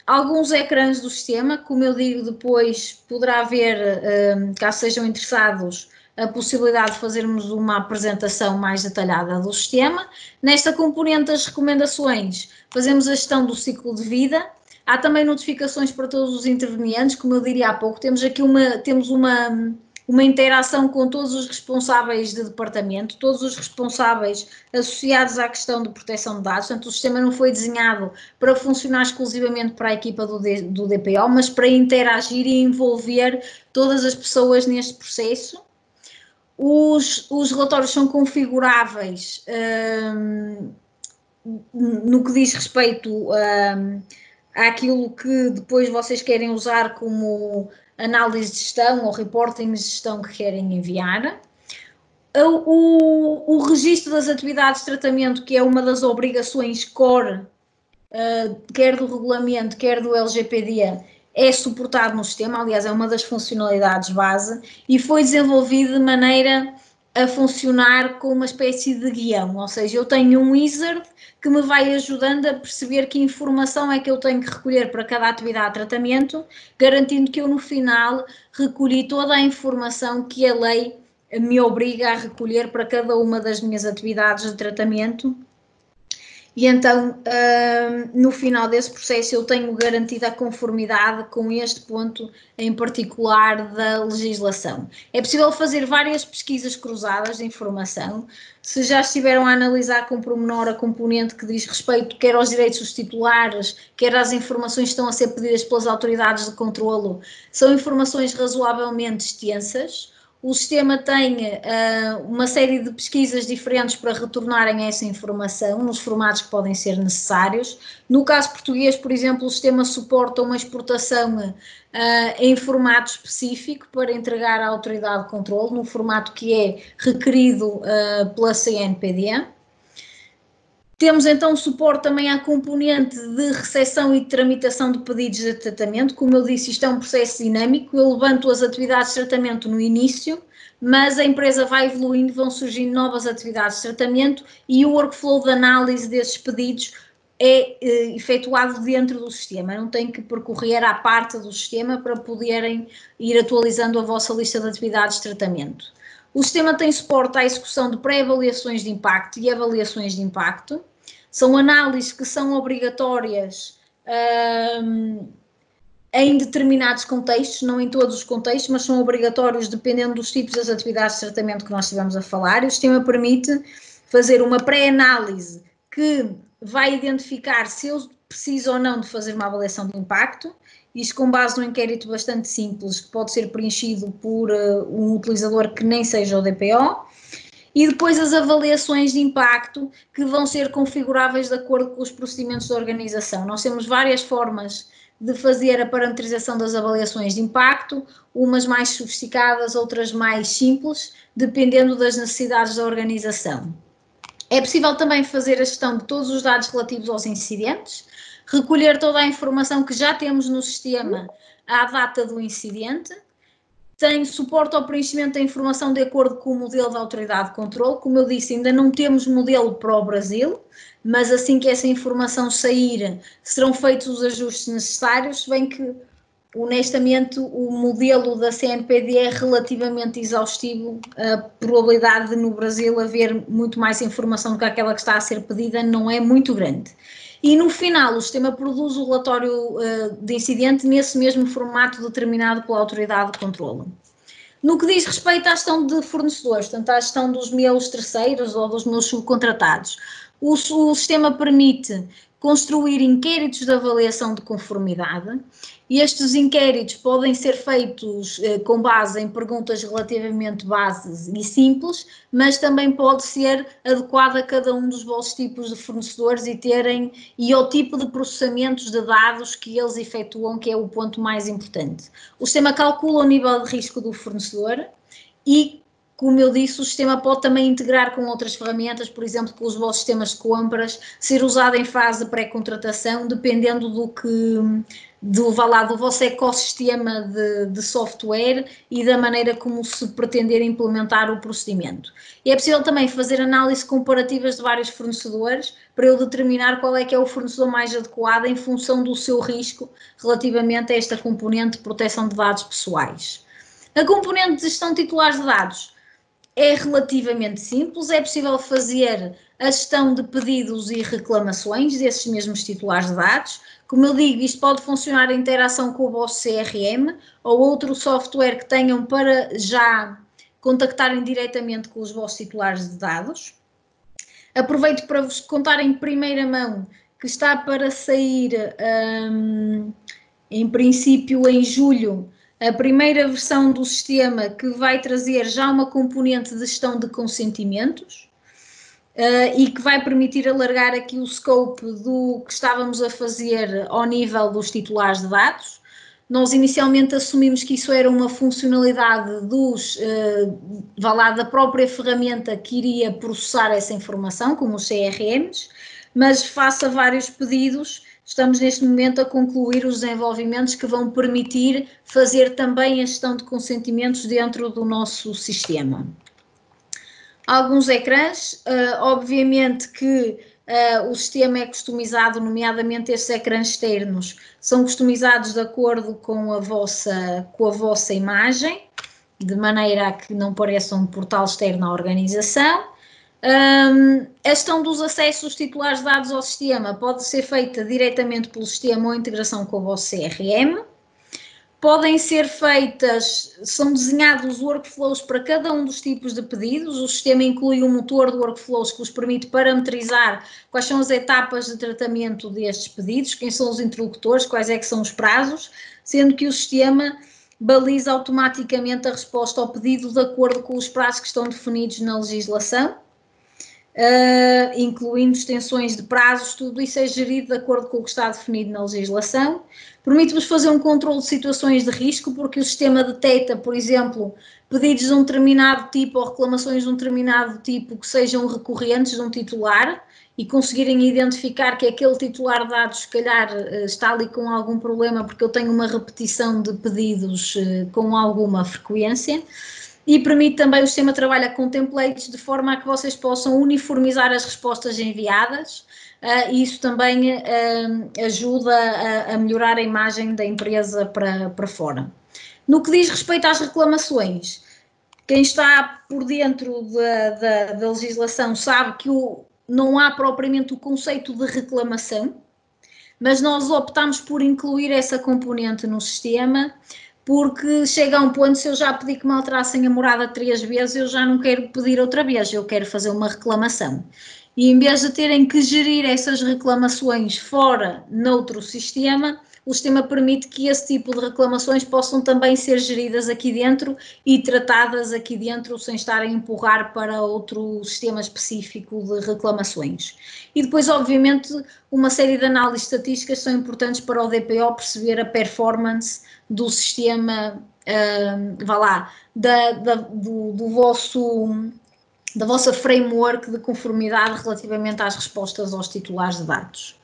Alguns ecrãs do sistema, como eu digo, depois poderá haver, caso sejam interessados, a possibilidade de fazermos uma apresentação mais detalhada do sistema. Nesta componente das recomendações, fazemos a gestão do ciclo de vida. Há também notificações para todos os intervenientes, como eu diria há pouco, temos aqui uma interação com todos os responsáveis de departamento, todos os responsáveis associados à questão de proteção de dados. Portanto, o sistema não foi desenhado para funcionar exclusivamente para a equipa do DPO, mas para interagir e envolver todas as pessoas neste processo. Os relatórios são configuráveis no que diz respeito àquilo que depois vocês querem usar como análise de gestão ou reporting de gestão que querem enviar. O registro das atividades de tratamento, que é uma das obrigações core, quer do regulamento, quer do LGPD, é suportado no sistema, aliás, é uma das funcionalidades base e foi desenvolvido de maneira a funcionar com uma espécie de guião, ou seja, eu tenho um wizard que me vai ajudando a perceber que informação é que eu tenho que recolher para cada atividade de tratamento, garantindo que eu no final recolhi toda a informação que a lei me obriga a recolher para cada uma das minhas atividades de tratamento. E então, no final desse processo, eu tenho garantida a conformidade com este ponto em particular da legislação. É possível fazer várias pesquisas cruzadas de informação. Se já estiveram a analisar com pormenor a componente que diz respeito quer aos direitos dos titulares, quer às informações que estão a ser pedidas pelas autoridades de controlo, são informações razoavelmente extensas. O sistema tem uma série de pesquisas diferentes para retornarem essa informação nos formatos que podem ser necessários. No caso português, por exemplo, o sistema suporta uma exportação em formato específico para entregar à autoridade de controle, no formato que é requerido pela CNPD. Temos então suporte também à componente de recepção e de tramitação de pedidos de tratamento. Como eu disse, isto é um processo dinâmico. Eu levanto as atividades de tratamento no início, mas a empresa vai evoluindo, vão surgindo novas atividades de tratamento e o workflow de análise desses pedidos é efetuado dentro do sistema. Não tem que percorrer à parte do sistema para poderem ir atualizando a vossa lista de atividades de tratamento. O sistema tem suporte à execução de pré-avaliações de impacto e avaliações de impacto. São análises que são obrigatórias em determinados contextos, não em todos os contextos, mas são obrigatórios dependendo dos tipos das atividades de tratamento que nós estivemos a falar. E o sistema permite fazer uma pré-análise que vai identificar se eu precisa ou não de fazer uma avaliação de impacto, isto com base num inquérito bastante simples, que pode ser preenchido por um utilizador que nem seja o DPO, e depois as avaliações de impacto que vão ser configuráveis de acordo com os procedimentos da organização. Nós temos várias formas de fazer a parametrização das avaliações de impacto, umas mais sofisticadas, outras mais simples, dependendo das necessidades da organização. É possível também fazer a gestão de todos os dados relativos aos incidentes, recolher toda a informação que já temos no sistema à data do incidente, tem suporte ao preenchimento da informação de acordo com o modelo da autoridade de controle. Como eu disse, ainda não temos modelo para o Brasil, mas assim que essa informação sair, serão feitos os ajustes necessários, se bem que, honestamente, o modelo da CNPD é relativamente exaustivo. A probabilidade de no Brasil haver muito mais informação do que aquela que está a ser pedida não é muito grande. E no final o sistema produz o relatório de incidente nesse mesmo formato determinado pela autoridade de controle. No que diz respeito à gestão de fornecedores, portanto à gestão dos meus terceiros ou dos meus subcontratados, o sistema permite construir inquéritos de avaliação de conformidade, e estes inquéritos podem ser feitos com base em perguntas relativamente bases e simples, mas também pode ser adequado a cada um dos vossos tipos de fornecedores e ao tipo de processamentos de dados que eles efetuam, que é o ponto mais importante. O sistema calcula o nível de risco do fornecedor e, como eu disse, o sistema pode também integrar com outras ferramentas, por exemplo, com os vossos sistemas de compras, ser usado em fase de pré-contratação, dependendo do vosso ecossistema de software e da maneira como se pretender implementar o procedimento. E é possível também fazer análise comparativas de vários fornecedores para eu determinar qual é que é o fornecedor mais adequado em função do seu risco relativamente a esta componente de proteção de dados pessoais. A componente de gestão de titulares de dados é relativamente simples, é possível fazer a gestão de pedidos e reclamações desses mesmos titulares de dados. Como eu digo, isto pode funcionar em interação com o vosso CRM ou outro software que tenham para já contactarem diretamente com os vossos titulares de dados. Aproveito para vos contar em primeira mão que está para sair, em princípio em julho, a primeira versão do sistema que vai trazer já uma componente de gestão de consentimentos e que vai permitir alargar aqui o scope do que estávamos a fazer ao nível dos titulares de dados. Nós inicialmente assumimos que isso era uma funcionalidade da própria ferramenta que iria processar essa informação, como os CRMs, mas face a vários pedidos, estamos neste momento a concluir os desenvolvimentos que vão permitir fazer também a gestão de consentimentos dentro do nosso sistema. Alguns ecrãs, obviamente que o sistema é customizado, nomeadamente estes ecrãs externos, são customizados de acordo com a vossa imagem, de maneira a que não pareça um portal externo à organização. A gestão dos acessos dos titulares de dados ao sistema pode ser feita diretamente pelo sistema ou integração com o vosso CRM. Podem ser feitas, são desenhados workflows para cada um dos tipos de pedidos. O sistema inclui um motor de workflows que vos permite parametrizar quais são as etapas de tratamento destes pedidos, quem são os interlocutores, quais é que são os prazos, sendo que o sistema baliza automaticamente a resposta ao pedido de acordo com os prazos que estão definidos na legislação. Incluindo extensões de prazos, tudo isso é gerido de acordo com o que está definido na legislação. Permite-vos fazer um controle de situações de risco, porque o sistema detecta, por exemplo, pedidos de um determinado tipo ou reclamações de um determinado tipo que sejam recorrentes de um titular e conseguirem identificar que aquele titular de dados, se calhar, está ali com algum problema porque eu tenho uma repetição de pedidos com alguma frequência. E permite também, o sistema trabalha com templates de forma a que vocês possam uniformizar as respostas enviadas e isso também ajuda a melhorar a imagem da empresa para fora. No que diz respeito às reclamações, quem está por dentro da legislação sabe que não há propriamente o conceito de reclamação, mas nós optamos por incluir essa componente no sistema, porque chega a um ponto, se eu já pedi que me alterassem a morada 3 vezes, eu já não quero pedir outra vez, eu quero fazer uma reclamação. E em vez de terem que gerir essas reclamações fora, noutro sistema, o sistema permite que esse tipo de reclamações possam também ser geridas aqui dentro e tratadas aqui dentro sem estarem a empurrar para outro sistema específico de reclamações. E depois, obviamente, uma série de análises estatísticas são importantes para o DPO perceber a performance do sistema, da vossa framework de conformidade relativamente às respostas aos titulares de dados.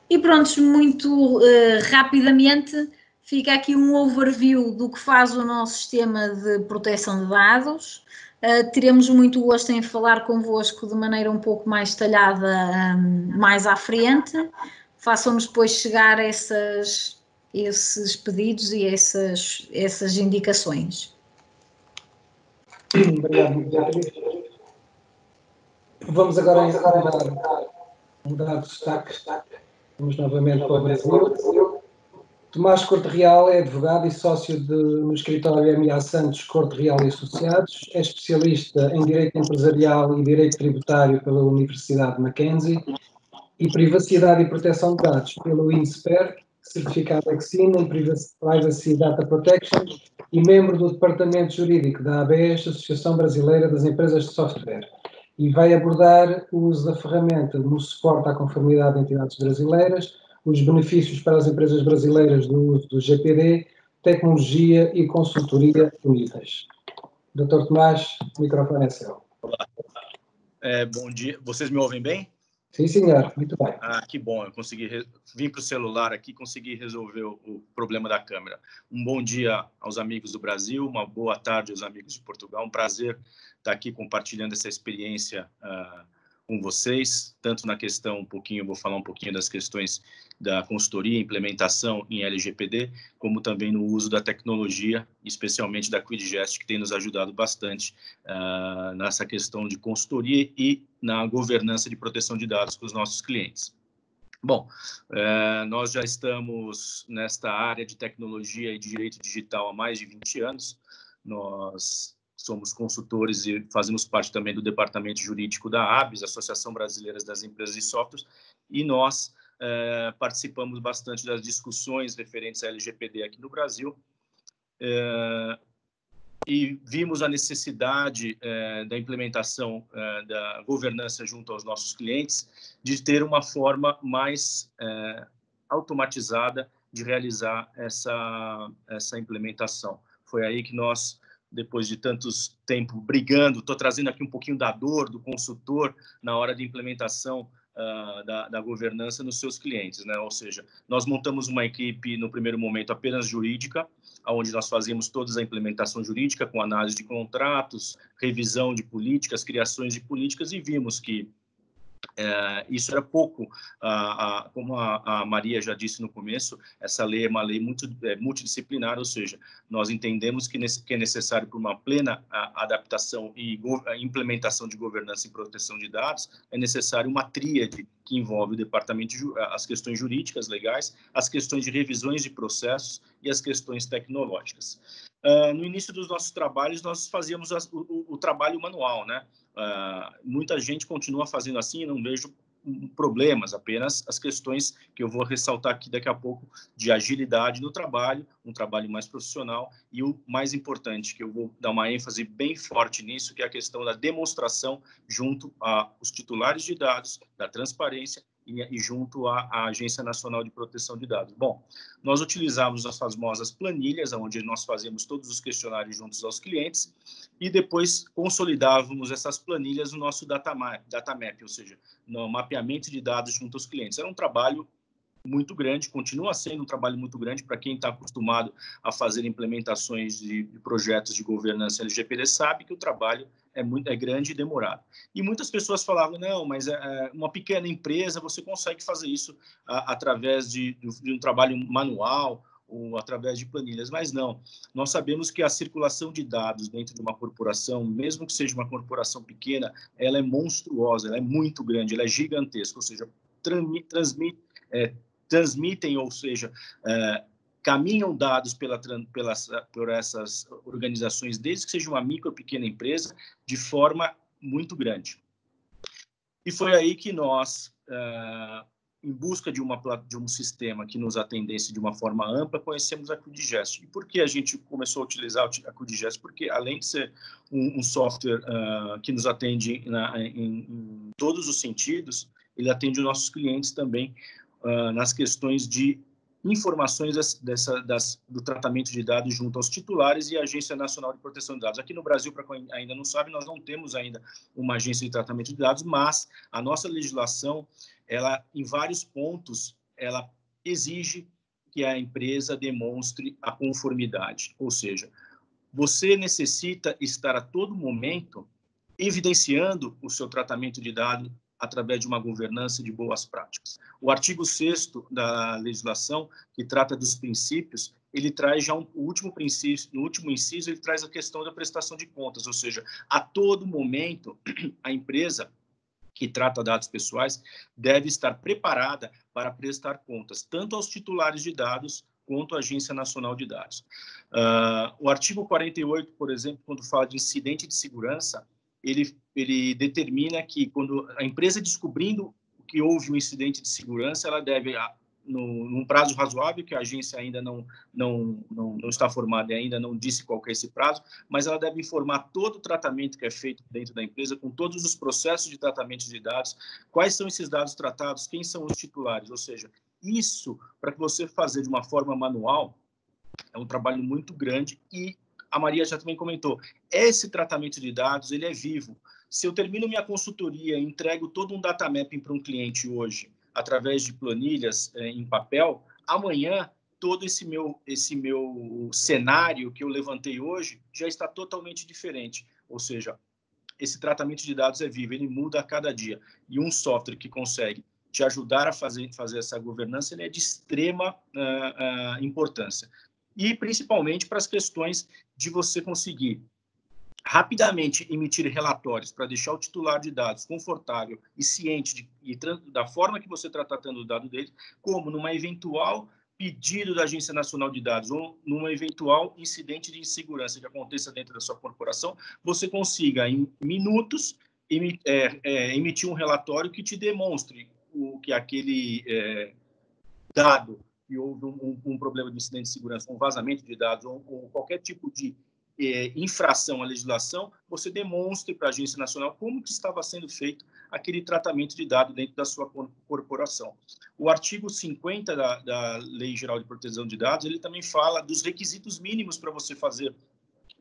E pronto, muito rapidamente, fica aqui um overview do que faz o nosso sistema de proteção de dados. Teremos muito gosto em falar convosco de maneira um pouco mais detalhada mais à frente. Façam-nos depois chegar esses pedidos e essas indicações. Obrigado, Beatriz. Vamos agora mudar de destaque. Vamos novamente para o Brasil. Tomás Corte Real é advogado e sócio no escritório M.A. Santos Corte Real e Associados. É especialista em Direito Empresarial e Direito Tributário pela Universidade Mackenzie e Privacidade e Proteção de Dados pelo INSPER, certificado EXIN em Privacy Data Protection e membro do Departamento Jurídico da ABES, Associação Brasileira das Empresas de Software. E vai abordar o uso da ferramenta no suporte à conformidade de entidades brasileiras, os benefícios para as empresas brasileiras do uso do GPD, tecnologia e consultoria unidas. Dr. Tomás, o microfone é seu. Olá. Bom dia. Vocês me ouvem bem? Sim, senhor. Muito bem. Que bom. Eu consegui vim para o celular aqui, consegui resolver o problema da câmera. Um bom dia aos amigos do Brasil, uma boa tarde aos amigos de Portugal. Um prazer estar aqui compartilhando essa experiência com vocês, tanto na questão vou falar um pouquinho das questões da consultoria e implementação em LGPD, como também no uso da tecnologia, especialmente da QuidGest, que tem nos ajudado bastante nessa questão de consultoria e na governança de proteção de dados com os nossos clientes. Bom, nós já estamos nesta área de tecnologia e de direito digital há mais de 20 anos. Nós somos consultores e fazemos parte também do departamento jurídico da ABES, Associação Brasileira das Empresas de Software, e nós participamos bastante das discussões referentes à LGPD aqui no Brasil, e vimos a necessidade da implementação da governança junto aos nossos clientes, de ter uma forma mais automatizada de realizar essa implementação. Foi aí que nós, depois de tantos tempo brigando, estou trazendo aqui um pouquinho da dor do consultor na hora de implementação da governança nos seus clientes, né? Ou seja, nós montamos uma equipe no primeiro momento apenas jurídica, onde nós fazíamos toda a implementação jurídica com análise de contratos, revisão de políticas, criações de políticas, e vimos que isso era pouco, como a Maria já disse no começo, essa lei é uma lei multidisciplinar, ou seja, nós entendemos que é necessário para uma plena adaptação e implementação de governança e proteção de dados, é necessário uma tríade que envolve o departamento, as questões jurídicas, legais, as questões de revisões de processos e as questões tecnológicas. No início dos nossos trabalhos, nós fazíamos o trabalho manual, né? Muita gente continua fazendo assim, não vejo problemas, apenas as questões que eu vou ressaltar aqui daqui a pouco de agilidade no trabalho, um trabalho mais profissional, e o mais importante, que eu vou dar uma ênfase bem forte nisso, que é a questão da demonstração junto aos titulares de dados, da transparência e junto à Agência Nacional de Proteção de Dados. Bom, nós utilizávamos as famosas planilhas, onde nós fazíamos todos os questionários juntos aos clientes, e depois consolidávamos essas planilhas no nosso data map, ou seja, no mapeamento de dados junto aos clientes. Era um trabalho muito grande, continua sendo um trabalho muito grande para quem está acostumado a fazer implementações de projetos de governança LGPD, sabe que o trabalho é grande e demorado. E muitas pessoas falavam, não, mas uma pequena empresa, você consegue fazer isso através de um trabalho manual ou através de planilhas, mas não. Nós sabemos que a circulação de dados dentro de uma corporação, mesmo que seja uma corporação pequena, ela é monstruosa, ela é muito grande, ela é gigantesca, ou seja, transmitem, ou seja, caminham dados por essas organizações, desde que seja uma micro ou pequena empresa, de forma muito grande. E foi aí que nós, em busca de um sistema que nos atendesse de uma forma ampla, conhecemos a QDGEST. E por que a gente começou a utilizar a QDGEST? Porque, além de ser um software que nos atende em todos os sentidos, ele atende os nossos clientes também nas questões de informações do tratamento de dados junto aos titulares e à Agência Nacional de Proteção de Dados. Aqui no Brasil, para quem ainda não sabe, nós não temos ainda uma agência de tratamento de dados, mas a nossa legislação, ela, em vários pontos, ela exige que a empresa demonstre a conformidade, ou seja, você necessita estar a todo momento evidenciando o seu tratamento de dados através de uma governança de boas práticas. O artigo 6º da legislação, que trata dos princípios, ele traz já o último princípio, no último inciso, ele traz a questão da prestação de contas, ou seja, a todo momento, a empresa que trata dados pessoais deve estar preparada para prestar contas, tanto aos titulares de dados quanto à Agência Nacional de Dados. O artigo 48, por exemplo, quando fala de incidente de segurança, ele determina que, quando a empresa descobrindo que houve um incidente de segurança, ela deve, num prazo razoável, que a agência ainda não está formada e ainda não disse qual que é esse prazo, mas ela deve informar todo o tratamento que é feito dentro da empresa, com todos os processos de tratamento de dados, quais são esses dados tratados, quem são os titulares, ou seja, isso, para que você fazer de uma forma manual, é um trabalho muito grande e a Maria já também comentou, esse tratamento de dados, ele é vivo. Se eu termino minha consultoria e entrego todo um data mapping para um cliente hoje, através de planilhas em papel, amanhã todo esse meu cenário que eu levantei hoje já está totalmente diferente. Ou seja, esse tratamento de dados é vivo, ele muda a cada dia. E um software que consegue te ajudar a fazer essa governança, ele é de extrema importância. E, principalmente, para as questões de você conseguir rapidamente emitir relatórios para deixar o titular de dados confortável e ciente da forma que você está tratando o dado dele, como numa eventual pedido da Agência Nacional de Dados ou numa eventual incidente de insegurança que aconteça dentro da sua corporação, você consiga, em minutos, emitir um relatório que te demonstre que aquele dado que houve um problema de incidente de segurança, um vazamento de dados ou qualquer tipo de infração à legislação, você demonstre para a Agência Nacional como que estava sendo feito aquele tratamento de dados dentro da sua corporação. O artigo 50 da Lei Geral de Proteção de Dados, ele também fala dos requisitos mínimos para você fazer,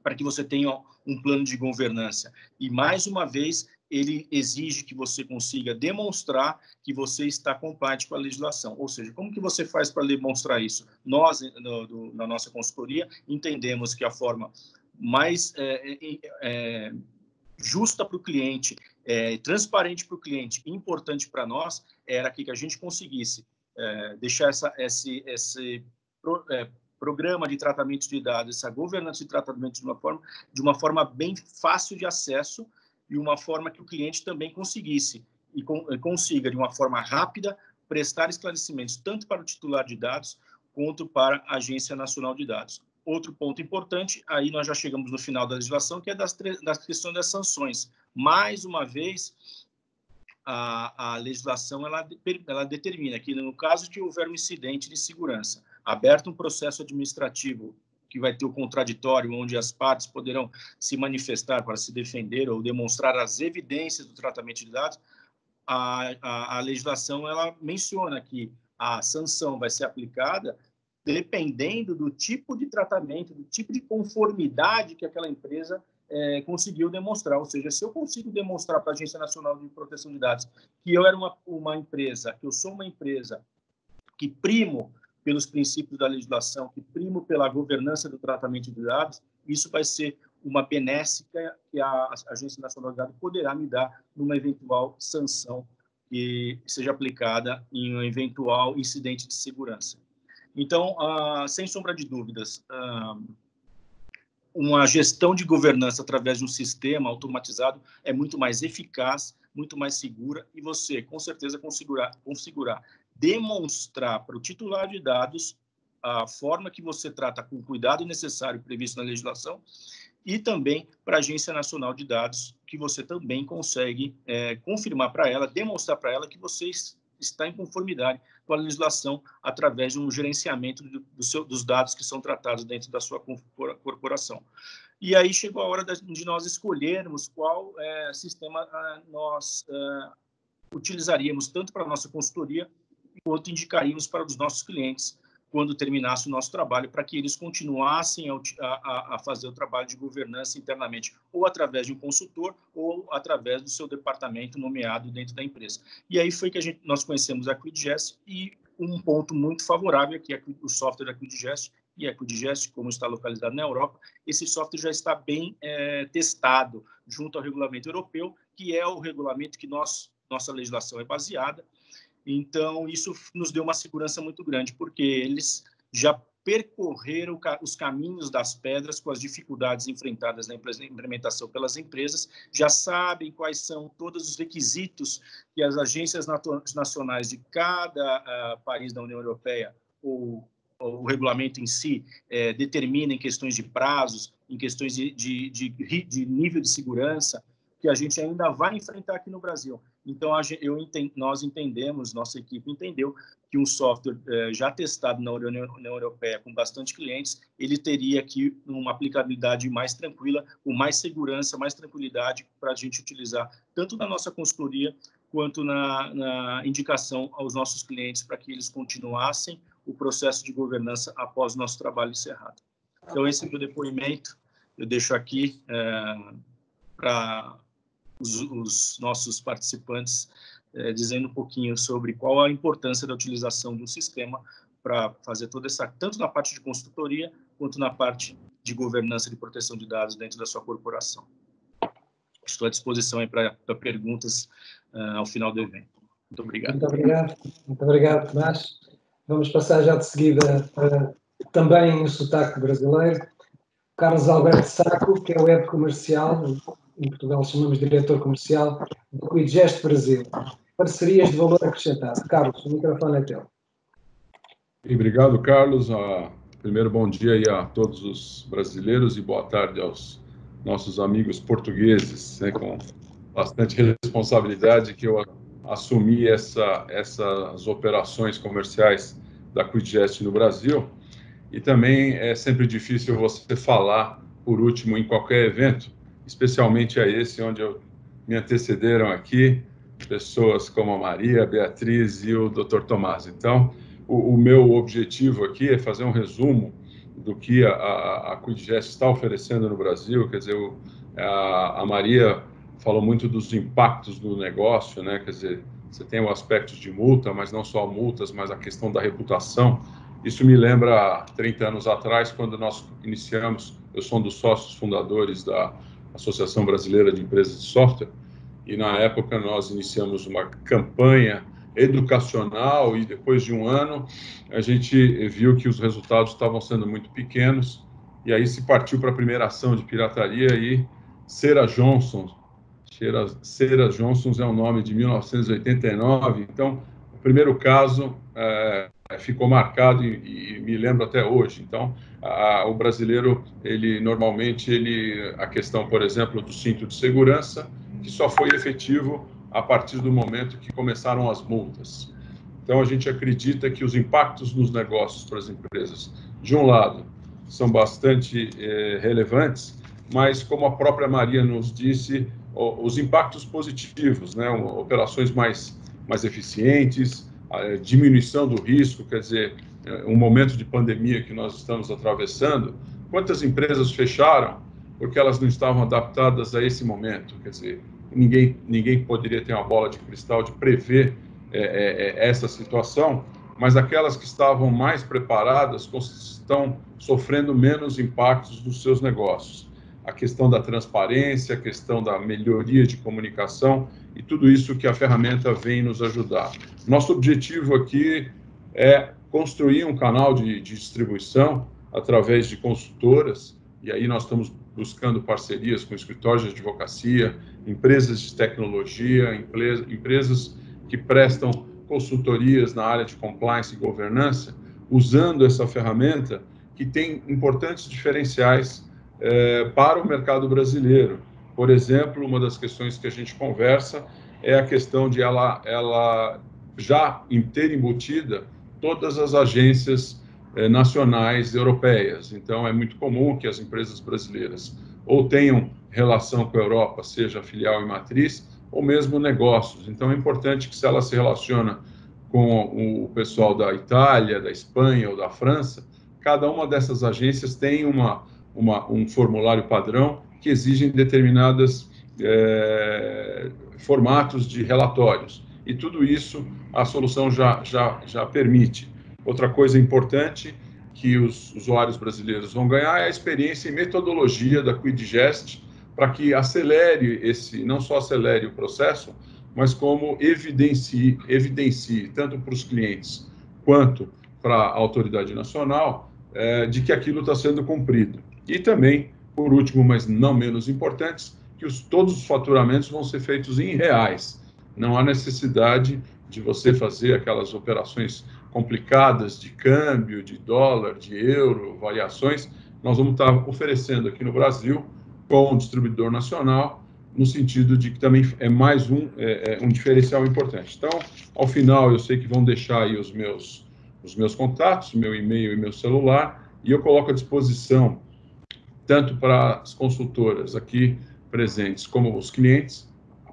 para que você tenha um plano de governança. E, mais uma vez, ele exige que você consiga demonstrar que você está compliant com a legislação. Ou seja, como que você faz para demonstrar isso? Nós, na nossa consultoria, entendemos que a forma mais justa para o cliente, transparente para o cliente e importante para nós, era que a gente conseguisse deixar esse programa de tratamento de dados, essa governança de tratamento de uma forma bem fácil de acesso e uma forma que o cliente também conseguisse e consiga, de uma forma rápida, prestar esclarecimentos tanto para o titular de dados quanto para a Agência Nacional de Dados. Outro ponto importante, aí nós já chegamos no final da legislação, que é da questão das sanções. Mais uma vez, a legislação ela determina que, no caso de houver um incidente de segurança, aberto um processo administrativo que vai ter o contraditório, onde as partes poderão se manifestar para se defender ou demonstrar as evidências do tratamento de dados, a legislação ela menciona que a sanção vai ser aplicada dependendo do tipo de tratamento, do tipo de conformidade que aquela empresa conseguiu demonstrar. Ou seja, se eu consigo demonstrar para a Agência Nacional de Proteção de Dados que eu era uma empresa, que eu sou uma empresa que primo pelos princípios da legislação, que primo pela governança do tratamento de dados, isso vai ser uma benéfica que a Agência Nacional de Dados poderá me dar numa eventual sanção que seja aplicada em um eventual incidente de segurança. Então, sem sombra de dúvidas, uma gestão de governança através de um sistema automatizado é muito mais eficaz, muito mais segura e você, com certeza, conseguirá demonstrar para o titular de dados a forma que você trata com o cuidado necessário previsto na legislação e também para a Agência Nacional de Dados, que você também consegue confirmar para ela, demonstrar para ela que você está em conformidade com a legislação através de um gerenciamento dos dados que são tratados dentro da sua corporação. E aí chegou a hora de nós escolhermos qual sistema nós utilizaríamos tanto para a nossa consultoria quanto indicaríamos para os nossos clientes quando terminasse o nosso trabalho, para que eles continuassem a fazer o trabalho de governança internamente, ou através de um consultor, ou através do seu departamento nomeado dentro da empresa. E aí foi que nós conhecemos a QuidGest, e um ponto muito favorável é que o software da QuidGest, e a QuidGest, como está localizado na Europa, esse software já está bem testado junto ao regulamento europeu, que é o regulamento que nossa legislação é baseada. Então, isso nos deu uma segurança muito grande, porque eles já percorreram os caminhos das pedras com as dificuldades enfrentadas na implementação pelas empresas, já sabem quais são todos os requisitos que as agências nacionais de cada país da União Europeia, ou o regulamento em si, determina em questões de prazos, em questões de nível de segurança, que a gente ainda vai enfrentar aqui no Brasil. Então, nós entendemos, nossa equipe entendeu, que um software já testado na União Europeia com bastante clientes, ele teria aqui uma aplicabilidade mais tranquila, com mais segurança, mais tranquilidade para a gente utilizar, tanto na nossa consultoria, quanto na indicação aos nossos clientes, para que eles continuassem o processo de governança após o nosso trabalho encerrado. Então, esse é o meu depoimento. Eu deixo aqui para os nossos participantes, dizendo um pouquinho sobre qual a importância da utilização de um sistema para fazer toda essa, tanto na parte de consultoria, quanto na parte de governança de proteção de dados dentro da sua corporação. Estou à disposição aí para perguntas ao final do evento. Muito obrigado. Muito obrigado, Tomás. Vamos passar já de seguida também o sotaque brasileiro. Carlos Alberto Sacco, que é o Head Comercial, em Portugal chamamos de diretor comercial, do QuidGest Brasil. Parcerias de valor acrescentado. Carlos, o microfone é teu. Obrigado, Carlos. Primeiro, bom dia aí a todos os brasileiros e boa tarde aos nossos amigos portugueses, né, com bastante responsabilidade que eu assumi essas operações comerciais da QuidGest no Brasil. E também é sempre difícil você falar por último em qualquer evento, especialmente a esse onde me antecederam aqui pessoas como a Maria, a Beatriz e o Dr. Tomás. Então, o meu objetivo aqui é fazer um resumo do que a QuidGest está oferecendo no Brasil. Quer dizer, a Maria falou muito dos impactos do negócio, né? Quer dizer, você tem o aspecto de multa, mas não só multas, mas a questão da reputação. Isso me lembra 30 anos atrás, quando nós iniciamos, eu sou um dos sócios fundadores da Associação Brasileira de Empresas de Software, e na época nós iniciamos uma campanha educacional e depois de um ano a gente viu que os resultados estavam sendo muito pequenos, e aí se partiu para a primeira ação de pirataria e Cera Johnson é um nome de 1989, então o primeiro caso ficou marcado e me lembro até hoje. Então, o brasileiro, a questão, por exemplo, do cinto de segurança, que só foi efetivo a partir do momento que começaram as multas. Então, a gente acredita que os impactos nos negócios para as empresas, de um lado, são bastante relevantes, mas, como a própria Maria nos disse, os impactos positivos, né? Operações mais eficientes, a diminuição do risco, quer dizer, um momento de pandemia que nós estamos atravessando, quantas empresas fecharam porque elas não estavam adaptadas a esse momento? Quer dizer, ninguém poderia ter uma bola de cristal de prever essa situação, mas aquelas que estavam mais preparadas estão sofrendo menos impactos dos seus negócios. A questão da transparência, a questão da melhoria de comunicação e tudo isso que a ferramenta vem nos ajudar. Nosso objetivo aqui é construir um canal de distribuição através de consultoras, e aí nós estamos buscando parcerias com escritórios de advocacia, empresas de tecnologia, empresas que prestam consultorias na área de compliance e governança, usando essa ferramenta que tem importantes diferenciais para o mercado brasileiro. Por exemplo, uma das questões que a gente conversa é a questão de ela já ter embutida todas as agências nacionais europeias. Então, é muito comum que as empresas brasileiras ou tenham relação com a Europa, seja filial e matriz, ou mesmo negócios. Então, é importante que, se ela se relaciona com o pessoal da Itália, da Espanha ou da França, cada uma dessas agências tem um formulário padrão que exigem determinados formatos de relatórios. E tudo isso a solução já permite. Outra coisa importante que os usuários brasileiros vão ganhar é a experiência e metodologia da QuidGest, para que não só acelere o processo, mas como evidencie tanto para os clientes quanto para a autoridade nacional, de que aquilo está sendo cumprido. E também, por último, mas não menos importante, que todos os faturamentos vão ser feitos em reais. Não há necessidade de você fazer aquelas operações complicadas de câmbio, de dólar, de euro, variações. Nós vamos estar oferecendo aqui no Brasil, com o distribuidor nacional, no sentido de que também é mais um diferencial importante. Então, ao final, eu sei que vão deixar aí os meus contatos, meu e-mail e meu celular, e eu coloco à disposição, tanto para as consultoras aqui presentes, como os clientes,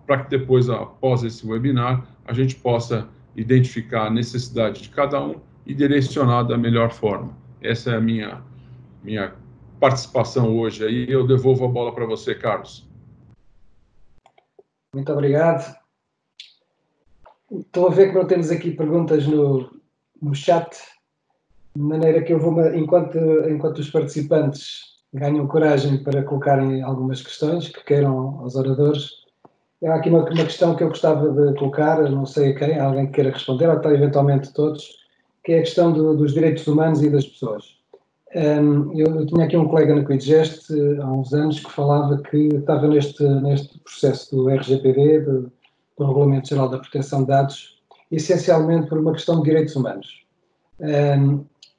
para que depois, após esse webinar, a gente possa identificar a necessidade de cada um e direcionar da melhor forma. Essa é a minha participação hoje. Aí eu devolvo a bola para você, Carlos. Muito obrigado. Estou a ver que não temos aqui perguntas no chat, de maneira que eu vou, enquanto os participantes ganham coragem para colocarem algumas questões que queiram aos oradores. Há aqui uma questão que eu gostava de colocar, não sei a quem, alguém que queira responder, ou até eventualmente todos, que é a questão dos direitos humanos e das pessoas. Eu tinha aqui um colega na QuidGest há uns anos que falava que estava neste processo do RGPD, do Regulamento Geral da Proteção de Dados, essencialmente por uma questão de direitos humanos.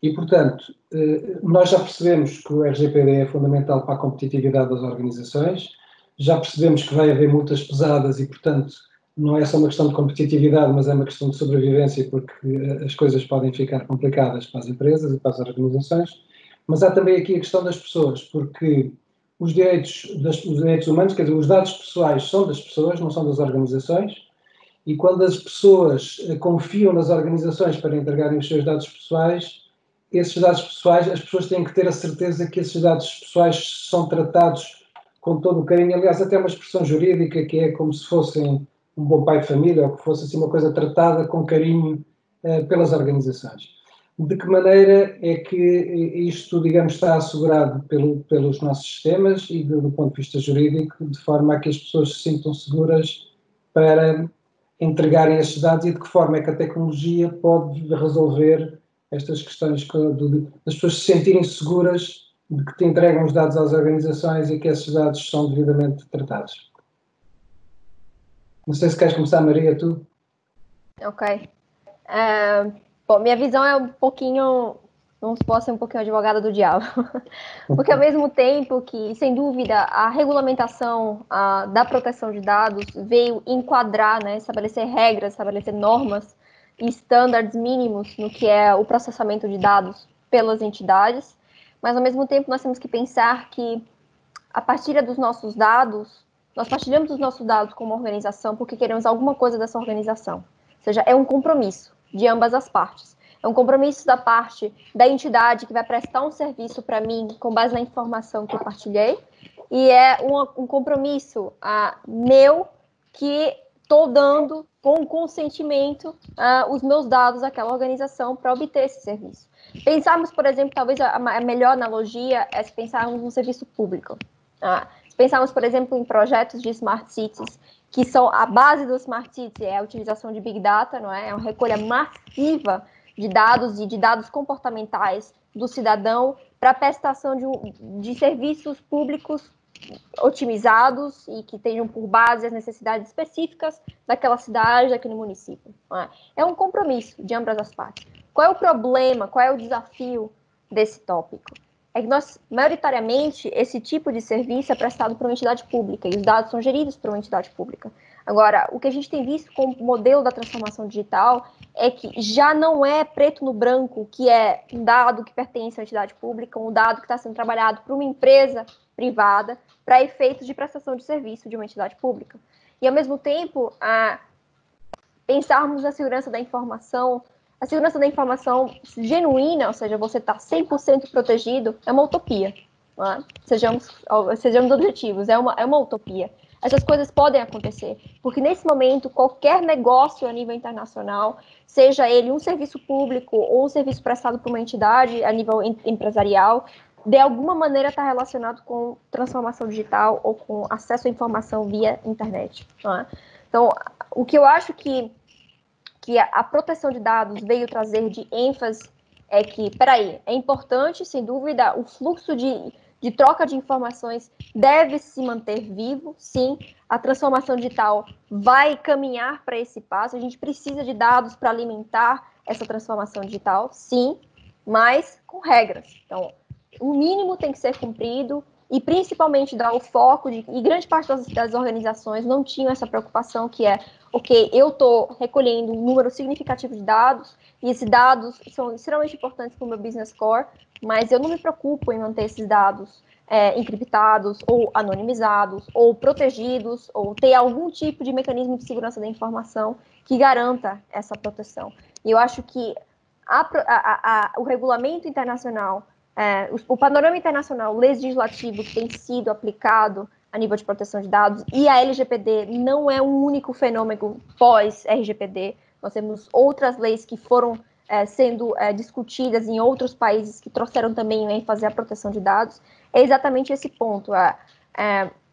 E, portanto, nós já percebemos que o RGPD é fundamental para a competitividade das organizações, já percebemos que vai haver multas pesadas e, portanto, não é só uma questão de competitividade, mas é uma questão de sobrevivência, porque as coisas podem ficar complicadas para as empresas e para as organizações. Mas há também aqui a questão das pessoas, porque os direitos humanos, quer dizer, os dados pessoais são das pessoas, não são das organizações, e quando as pessoas confiam nas organizações para entregarem os seus dados pessoais, esses dados pessoais, as pessoas têm que ter a certeza que esses dados pessoais são tratados com todo o carinho. Aliás, até uma expressão jurídica que é como se fossem um bom pai de família, ou que fosse assim uma coisa tratada com carinho pelas organizações. De que maneira é que isto, digamos, está assegurado pelos nossos sistemas e do ponto de vista jurídico, de forma a que as pessoas se sintam seguras para entregarem estes dados, e de que forma é que a tecnologia pode resolver estas questões das pessoas se sentirem seguras de que te entregam os dados às organizações e que esses dados são devidamente tratados. Não sei se queres começar, Maria, tu? Ok. Bom, minha visão é um pouquinho, vamos supor, ser um pouquinho advogada do diabo. Porque ao mesmo tempo que, sem dúvida, a regulamentação da proteção de dados veio enquadrar, né, estabelecer regras, estabelecer normas e estándares mínimos no que é o processamento de dados pelas entidades, mas ao mesmo tempo nós temos que pensar que, a partir dos nossos dados, nós partilhamos os nossos dados com uma organização porque queremos alguma coisa dessa organização. Ou seja, é um compromisso de ambas as partes. É um compromisso da parte da entidade que vai prestar um serviço para mim com base na informação que eu partilhei, e é um compromisso meu que estou dando com consentimento os meus dados àquela organização para obter esse serviço. Pensarmos, por exemplo, talvez a melhor analogia é se pensarmos no serviço público. Se pensarmos, por exemplo, em projetos de Smart Cities, que são a base do Smart City, é a utilização de Big Data, não é? É uma recolha massiva de dados e de dados comportamentais do cidadão para a prestação de serviços públicos otimizados e que tenham por base as necessidades específicas daquela cidade, daquele município. Não é? É um compromisso de ambas as partes. Qual é o problema, qual é o desafio desse tópico? é que nós, maioritariamente, esse tipo de serviço é prestado por uma entidade pública, e os dados são geridos por uma entidade pública. Agora, o que a gente tem visto como modelo da transformação digital é que já não é preto no branco, que é um dado que pertence à entidade pública, um dado que está sendo trabalhado por uma empresa privada para efeitos de prestação de serviço de uma entidade pública. E, ao mesmo tempo, pensarmos na segurança da informação, a segurança da informação genuína, ou seja, você está 100% protegido, é uma utopia. Não é? Sejamos objetivos, é uma utopia. Essas coisas podem acontecer, porque nesse momento, qualquer negócio a nível internacional, seja ele um serviço público ou um serviço prestado por uma entidade a nível empresarial, de alguma maneira está relacionado com transformação digital ou com acesso à informação via internet. Não é? Então, o que eu acho que a proteção de dados veio trazer de ênfase é que, é importante, sem dúvida, o fluxo de troca de informações deve se manter vivo, sim, a transformação digital vai caminhar para esse passo, a gente precisa de dados para alimentar essa transformação digital, sim, mas com regras. Então, o mínimo tem que ser cumprido, e principalmente dar o foco, e grande parte das organizações não tinham essa preocupação, que é, ok, eu estou recolhendo um número significativo de dados, e esses dados são extremamente importantes para o meu business core, mas eu não me preocupo em manter esses dados encriptados, ou anonimizados, ou protegidos, ou ter algum tipo de mecanismo de segurança da informação que garanta essa proteção. E eu acho que o regulamento internacional, o panorama internacional legislativo que tem sido aplicado a nível de proteção de dados, e a LGPD não é um único fenômeno pós-RGPD, nós temos outras leis que foram sendo discutidas em outros países que trouxeram também ênfase à proteção de dados, é exatamente esse ponto.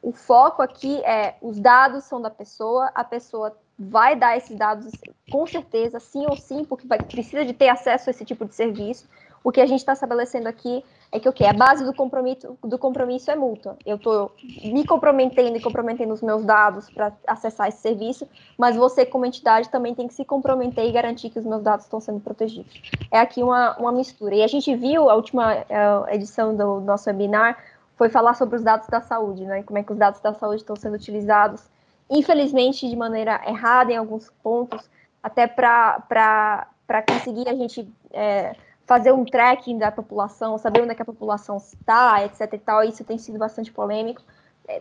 O foco aqui é os dados são da pessoa, a pessoa vai dar esses dados com certeza, sim ou sim, porque precisa de ter acesso a esse tipo de serviço. O que a gente está estabelecendo aqui é que a base do compromisso é mútua. Eu estou me comprometendo e comprometendo os meus dados para acessar esse serviço, mas você, como entidade, também tem que se comprometer e garantir que os meus dados estão sendo protegidos. É aqui uma mistura. E a gente viu, a última edição do nosso webinar foi falar sobre os dados da saúde, né? Como é que os dados da saúde estão sendo utilizados, infelizmente, de maneira errada em alguns pontos, até para conseguir a gente fazer um tracking da população, saber onde é que a população está, etc e tal, isso tem sido bastante polêmico.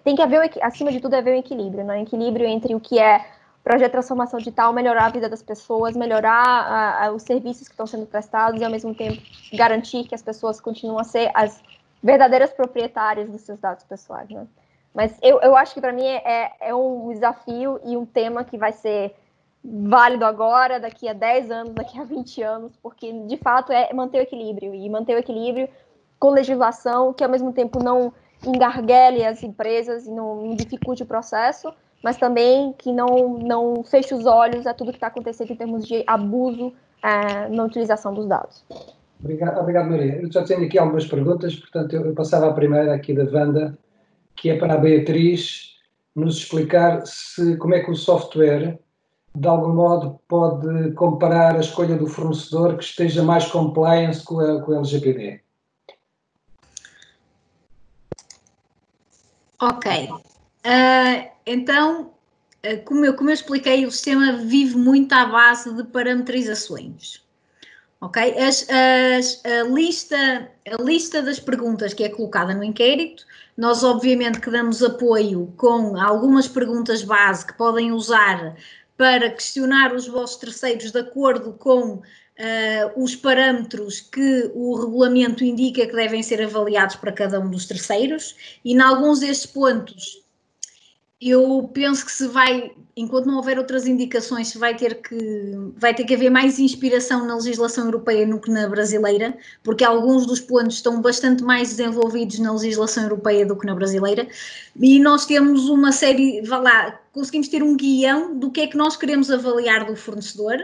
Tem que haver, acima de tudo, haver um equilíbrio, né? Equilíbrio entre o que é projeto de transformação digital, melhorar a vida das pessoas, melhorar os serviços que estão sendo prestados e, ao mesmo tempo, garantir que as pessoas continuam a ser as verdadeiras proprietárias dos seus dados pessoais, né? Mas eu acho que, para mim, é um desafio e um tema que vai ser válido agora, daqui a 10 anos, daqui a 20 anos, porque, de fato, é manter o equilíbrio, e manter o equilíbrio com legislação que, ao mesmo tempo, não engarguele as empresas e não dificulte o processo, mas também que não feche os olhos a tudo que está acontecendo em termos de abuso na utilização dos dados. Obrigado, Maria. Eu já tenho aqui algumas perguntas, portanto, eu passava a primeira aqui da Wanda, que é para a Beatriz nos explicar como é que o software, de algum modo, pode comparar a escolha do fornecedor que esteja mais compliance com a LGPD. Ok. Então, como eu expliquei, o sistema vive muito à base de parametrizações. Ok? A lista das perguntas que é colocada no inquérito, nós obviamente que damos apoio com algumas perguntas base que podem usar para questionar os vossos terceiros de acordo com os parâmetros que o regulamento indica que devem ser avaliados para cada um dos terceiros, e em alguns destes pontos eu penso que enquanto não houver outras indicações, vai ter que haver mais inspiração na legislação europeia do que na brasileira, porque alguns dos pontos estão bastante mais desenvolvidos na legislação europeia do que na brasileira, e nós temos uma série, conseguimos ter um guião do que é que nós queremos avaliar do fornecedor,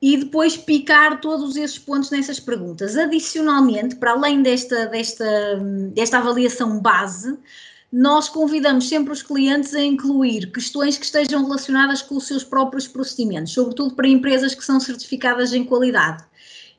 e depois picar todos esses pontos nessas perguntas. Adicionalmente, para além desta avaliação base, nós convidamos sempre os clientes a incluir questões que estejam relacionadas com os seus próprios procedimentos, sobretudo para empresas que são certificadas em qualidade.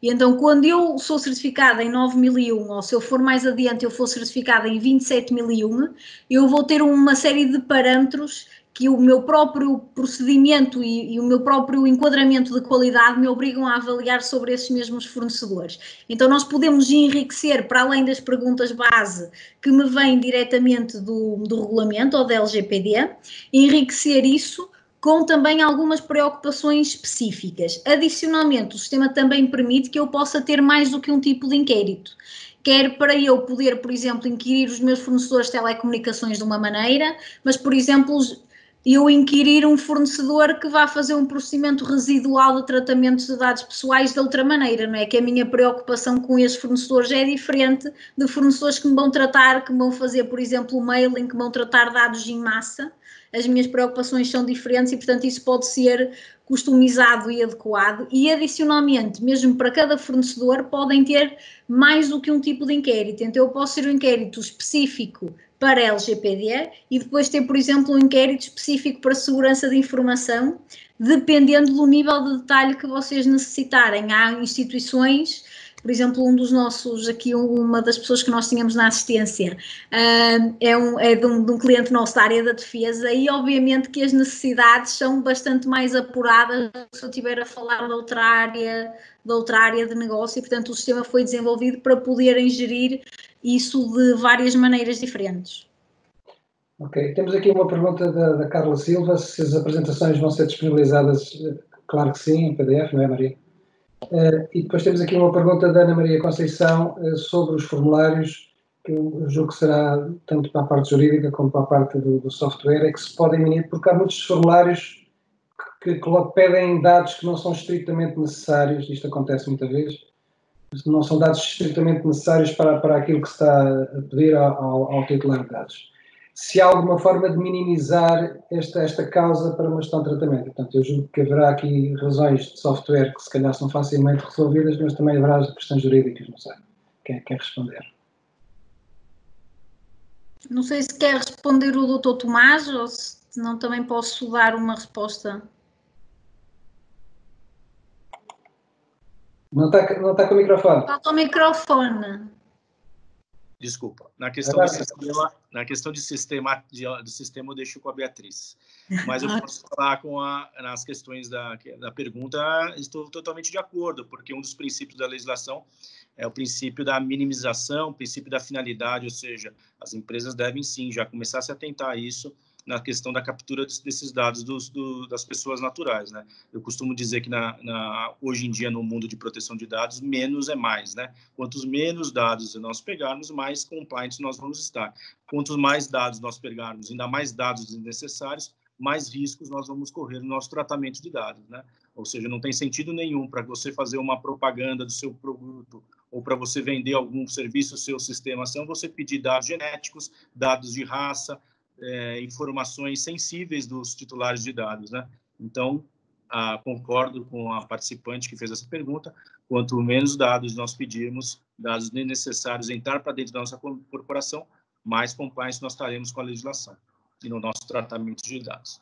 E então, quando eu sou certificada em 9001, ou se eu for mais adiante, eu for certificada em 27001, eu vou ter uma série de parâmetros que o meu próprio procedimento e o meu próprio enquadramento de qualidade me obrigam a avaliar sobre esses mesmos fornecedores. Então, nós podemos enriquecer, para além das perguntas base que me vêm diretamente do regulamento ou da LGPD, enriquecer isso com também algumas preocupações específicas. Adicionalmente, o sistema também permite que eu possa ter mais do que um tipo de inquérito. Quer para eu poder, por exemplo, inquirir os meus fornecedores de telecomunicações de uma maneira, mas, por exemplo, eu inquirir um fornecedor que vá fazer um procedimento residual de tratamento de dados pessoais de outra maneira, não é? Que a minha preocupação com esses fornecedores é diferente de fornecedores que me vão tratar, que me vão fazer, por exemplo, o mailing, que me vão tratar dados em massa. As minhas preocupações são diferentes e, portanto, isso pode ser customizado e adequado. E, adicionalmente, mesmo para cada fornecedor, podem ter mais do que um tipo de inquérito. Então, eu posso ter um inquérito específico para a LGPD e depois ter, por exemplo, um inquérito específico para segurança de informação, dependendo do nível de detalhe que vocês necessitarem. Há instituições, por exemplo, um dos nossos, aqui uma das pessoas que nós tínhamos na assistência, é de um cliente nosso da área da defesa e obviamente que as necessidades são bastante mais apuradas se eu estiver a falar de outra área de negócio e, portanto, o sistema foi desenvolvido para poderem gerir isso de várias maneiras diferentes. Ok, temos aqui uma pergunta da Carla Silva, se as apresentações vão ser disponibilizadas, claro que sim, em PDF, não é, Maria? E depois temos aqui uma pergunta da Ana Maria Conceição sobre os formulários, que eu julgo que será tanto para a parte jurídica como para a parte do software, é que se podem emitir, porque há muitos formulários que pedem dados que não são estritamente necessários, isto acontece muitas vezes, não são dados estritamente necessários para aquilo que se está a pedir ao titular de dados. Se há alguma forma de minimizar esta causa para uma gestão de tratamento. Portanto, eu julgo que haverá aqui razões de software que se calhar são facilmente resolvidas, mas também haverá questões jurídicas, não sei. Quem quer responder? Não sei se quer responder o Dr. Tomás ou se não também posso dar uma resposta. Não está com o microfone. Falta o microfone. Desculpa. Na questão de sistema eu deixo com a Beatriz. Mas eu posso falar nas questões da pergunta, estou totalmente de acordo, porque um dos princípios da legislação é o princípio da minimização, o princípio da finalidade, ou seja, as empresas devem sim já começar a se atentar a isso na questão da captura desses dados das pessoas naturais, né? Eu costumo dizer que hoje em dia no mundo de proteção de dados, menos é mais, né? Quantos menos dados nós pegarmos, mais compliant nós vamos estar. Quantos mais dados nós pegarmos, ainda mais dados desnecessários, mais riscos nós vamos correr no nosso tratamento de dados, né? Ou seja, não tem sentido nenhum para você fazer uma propaganda do seu produto ou para você vender algum serviço, seu sistema, você pedir dados genéticos, dados de raça, informações sensíveis dos titulares de dados, né? Então, concordo com a participante que fez essa pergunta, quanto menos dados nós pedirmos, dados necessários entrar para dentro da nossa corporação, mais compliance nós estaremos com a legislação e no nosso tratamento de dados.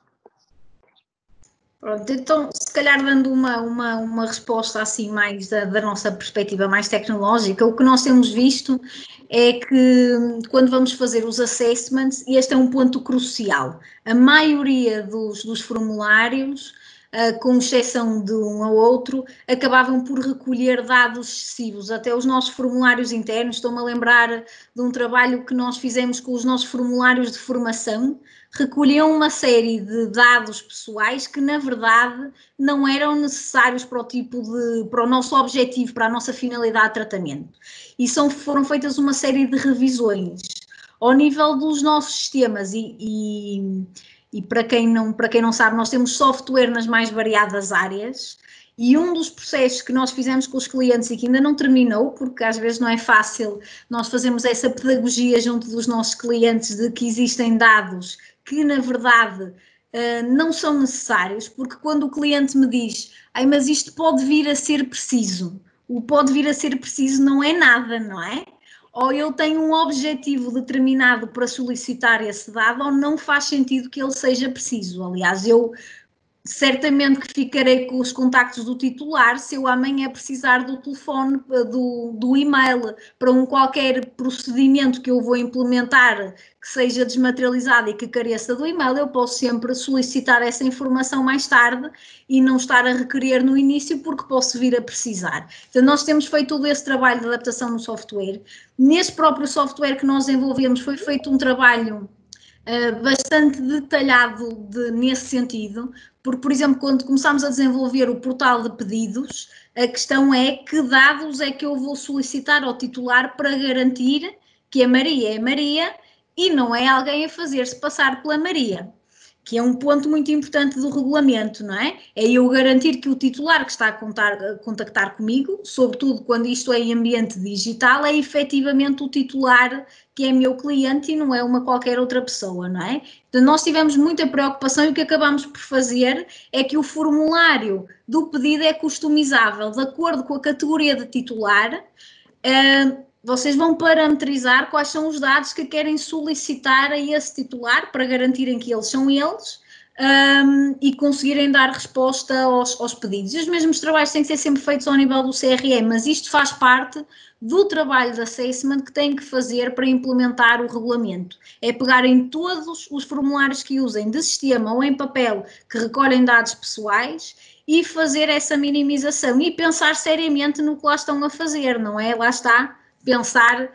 Pronto, então, se calhar dando uma resposta assim mais da nossa perspectiva mais tecnológica, o que nós temos visto é que quando vamos fazer os assessments, e este é um ponto crucial, a maioria dos formulários, com exceção de um ou outro, acabavam por recolher dados excessivos, até os nossos formulários internos. Estou-me a lembrar de um trabalho que nós fizemos com os nossos formulários de formação, recolhiam uma série de dados pessoais que, na verdade, não eram necessários para o nosso objetivo, para a nossa finalidade de tratamento. E foram feitas uma série de revisões ao nível dos nossos sistemas e para quem não sabe, nós temos software nas mais variadas áreas. E um dos processos que nós fizemos com os clientes e que ainda não terminou, porque às vezes não é fácil, nós fazemos essa pedagogia junto dos nossos clientes de que existem dados que, na verdade, não são necessários, porque quando o cliente me diz, mas isto pode vir a ser preciso, o pode vir a ser preciso não é nada, não é? Ou eu tenho um objetivo determinado para solicitar esse dado, ou não faz sentido que ele seja preciso. Aliás, certamente que ficarei com os contactos do titular se eu amanhã precisar do telefone, do e-mail, para qualquer procedimento que eu vou implementar que seja desmaterializado e que careça do e-mail, eu posso sempre solicitar essa informação mais tarde e não estar a requerer no início porque posso vir a precisar. Então, nós temos feito todo esse trabalho de adaptação no software. Nesse próprio software que nós desenvolvemos foi feito um trabalho bastante detalhado nesse sentido, porque, por exemplo, quando começámos a desenvolver o portal de pedidos, a questão é que dados é que eu vou solicitar ao titular para garantir que a Maria é Maria e não é alguém a fazer-se passar pela Maria, que é um ponto muito importante do regulamento, não é? É eu garantir que o titular que está a contactar comigo, sobretudo quando isto é em ambiente digital, é efetivamente o titular que é meu cliente e não é uma qualquer outra pessoa, não é? Então, nós tivemos muita preocupação e o que acabamos por fazer é que o formulário do pedido é customizável de acordo com a categoria de titular. Vocês vão parametrizar quais são os dados que querem solicitar a esse titular para garantirem que eles são eles e conseguirem dar resposta aos pedidos. E os mesmos trabalhos têm que ser sempre feitos ao nível do CRM, mas isto faz parte do trabalho de assessment que têm que fazer para implementar o regulamento. É pegar em todos os formulários que usem de sistema ou em papel que recolhem dados pessoais e fazer essa minimização e pensar seriamente no que lá estão a fazer, não é? Lá está, pensar,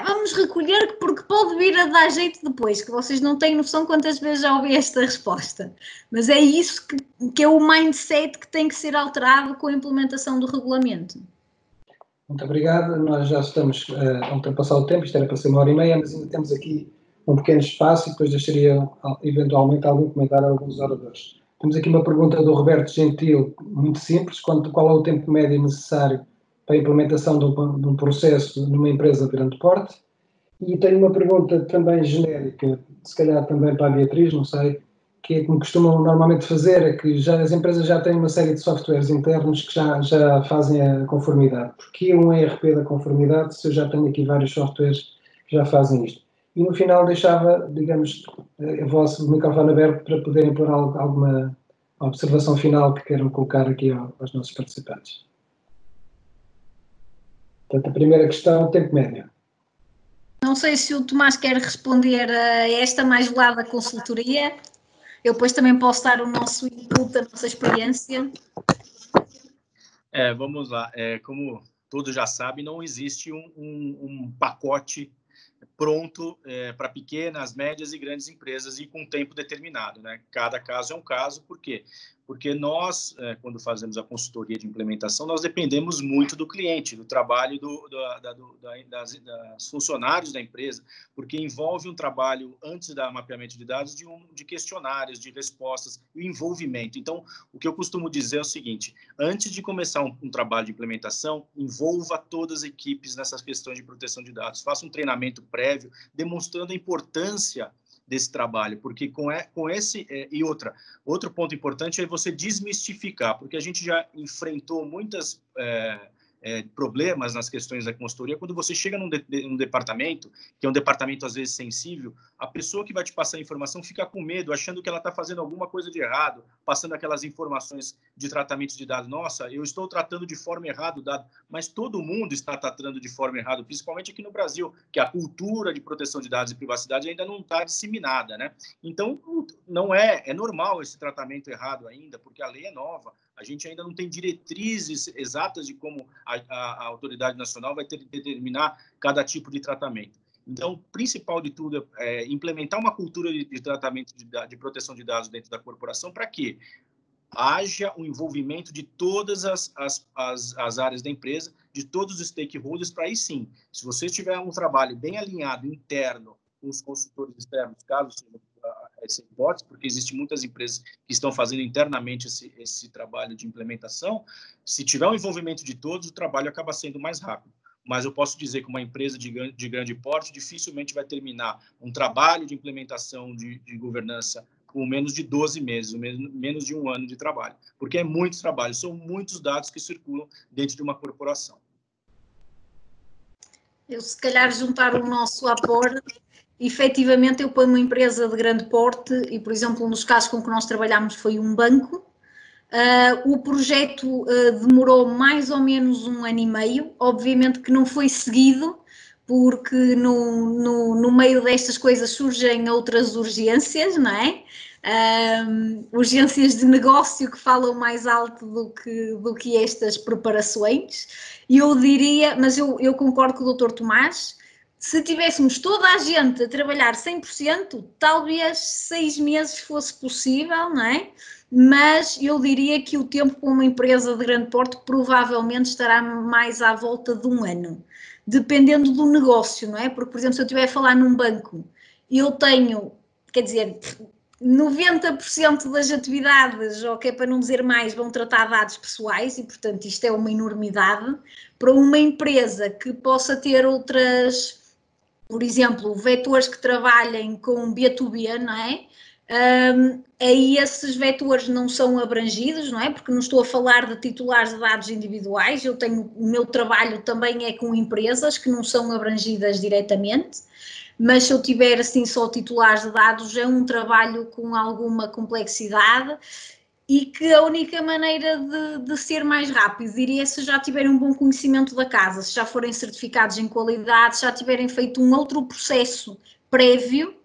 vamos recolher porque pode vir a dar jeito depois, que vocês não têm noção quantas vezes já ouvi esta resposta. Mas é isso que é o mindset que tem que ser alterado com a implementação do regulamento. Muito obrigado. Nós já estamos a ultrapassar o tempo, isto era para ser 1h30, mas ainda temos aqui um pequeno espaço e depois deixaria eventualmente algum comentário a alguns oradores. Temos aqui uma pergunta do Roberto Gentil, muito simples, qual é o tempo médio necessário para a implementação de um processo numa empresa de grande porte? E tenho uma pergunta também genérica, se calhar também para a Beatriz, não sei, que é como costumam normalmente fazer, é que as empresas já têm uma série de softwares internos que já fazem a conformidade. Porquê um ERP da conformidade se eu já tenho aqui vários softwares que já fazem isto? E no final deixava, digamos, o vosso microfone aberto para poderem pôr alguma observação final que queiram colocar aqui aos nossos participantes. Portanto, a primeira questão, tempo médio. Não sei se o Tomás quer responder a esta mais velada consultoria. Eu depois também posso dar o nosso input, a nossa experiência. Vamos lá. Como todos já sabem, não existe um pacote pronto para pequenas, médias e grandes empresas e com tempo determinado, né? Cada caso é um caso. Por quê? Porque nós, quando fazemos a consultoria de implementação, nós dependemos muito do cliente, do trabalho das funcionários da empresa, porque envolve um trabalho, antes do mapeamento de dados, de questionários, de respostas, e o envolvimento. Então, o que eu costumo dizer é o seguinte: antes de começar um trabalho de implementação, envolva todas as equipes nessas questões de proteção de dados. Faça um treinamento prévio, demonstrando a importância desse trabalho, porque com esse outro ponto importante é você desmistificar, porque a gente já enfrentou muitas problemas nas questões da consultoria. Quando você chega num departamento, que é um departamento às vezes sensível, a pessoa que vai te passar a informação fica com medo, achando que ela está fazendo alguma coisa de errado, passando aquelas informações de tratamento de dados. Nossa, eu estou tratando de forma errada o dado, mas todo mundo está tratando de forma errada, principalmente aqui no Brasil, que a cultura de proteção de dados e privacidade ainda não está disseminada, né? Então, não é normal esse tratamento errado ainda, porque a lei é nova. A gente ainda não tem diretrizes exatas de como a autoridade nacional vai determinar cada tipo de tratamento. Então, o principal de tudo é implementar uma cultura de tratamento de proteção de dados dentro da corporação para que haja um envolvimento de todas as áreas da empresa, de todos os stakeholders, para aí sim, se você tiver um trabalho bem alinhado, interno, com os consultores externos, caso seja essa hipótese, porque existem muitas empresas que estão fazendo internamente esse trabalho de implementação, se tiver um envolvimento de todos, o trabalho acaba sendo mais rápido. Mas eu posso dizer que uma empresa de grande porte dificilmente vai terminar um trabalho de implementação de governança com menos de 12 meses, menos de um ano de trabalho, porque é muito trabalho, são muitos dados que circulam dentro de uma corporação. Eu, se calhar, juntar o nosso aporte. Efetivamente, eu ponho uma empresa de grande porte e, por exemplo, um dos casos com que nós trabalhámos foi um banco O projeto demorou mais ou menos 1 ano e meio, obviamente que não foi seguido, porque no meio destas coisas surgem outras urgências, não é? Urgências de negócio que falam mais alto do que estas preparações. E eu diria, mas eu concordo com o Dr. Tomás, se tivéssemos toda a gente a trabalhar 100%, talvez 6 meses fosse possível, não é? Mas eu diria que o tempo para uma empresa de grande porte provavelmente estará mais à volta de 1 ano, dependendo do negócio, não é? Porque, por exemplo, se eu estiver a falar num banco, eu tenho, quer dizer, 90% das atividades, ou que é para não dizer mais, vão tratar dados pessoais e, portanto, isto é uma enormidade. Para uma empresa que possa ter outras, por exemplo, vetores que trabalhem com B2B, não é? Aí esses vetores não são abrangidos, não é? Porque não estou a falar de titulares de dados individuais, o meu trabalho também é com empresas que não são abrangidas diretamente, mas se eu tiver assim só titulares de dados é um trabalho com alguma complexidade e que a única maneira de ser mais rápido, diria, se já tiverem um bom conhecimento da casa, se já forem certificados em qualidade, se já tiverem feito um outro processo prévio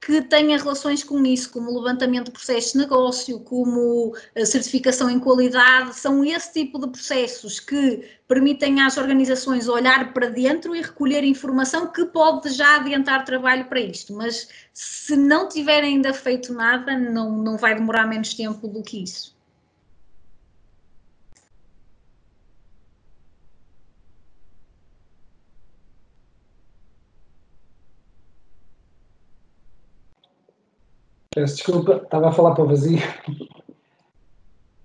que tenha relações com isso, como levantamento de processos de negócio, como certificação em qualidade, são esse tipo de processos que permitem às organizações olhar para dentro e recolher informação que pode já adiantar trabalho para isto, mas se não tiverem ainda feito nada, não vai demorar menos tempo do que isso. Peço desculpa, estava a falar para o vazio.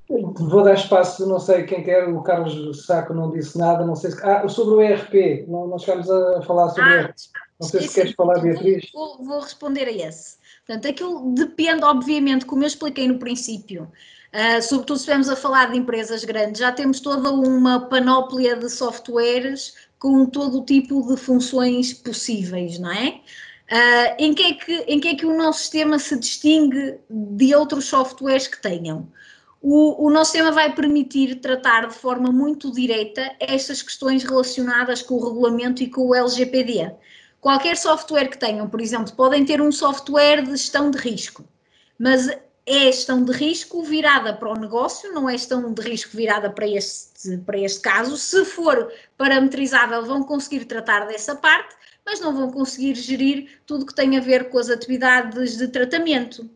Vou dar espaço, não sei quem quer, o Carlos Saco não disse nada, não sei se... sobre o ERP, não chegámos a falar sobre o ERP. Não sei se queres falar, Beatriz. Vou responder a esse. Portanto, aquilo depende, obviamente, como eu expliquei no princípio, sobretudo se estivermos a falar de empresas grandes, já temos toda uma panóplia de softwares com todo o tipo de funções possíveis, não é? Em que é que o nosso sistema se distingue de outros softwares que tenham? O nosso sistema vai permitir tratar de forma muito direta estas questões relacionadas com o regulamento e com o LGPD. Qualquer software que tenham, por exemplo, podem ter um software de gestão de risco, mas é gestão de risco virada para o negócio, não é gestão de risco virada para este caso. Se for parametrizável, vão conseguir tratar dessa parte, mas não vão conseguir gerir tudo que tem a ver com as atividades de tratamento.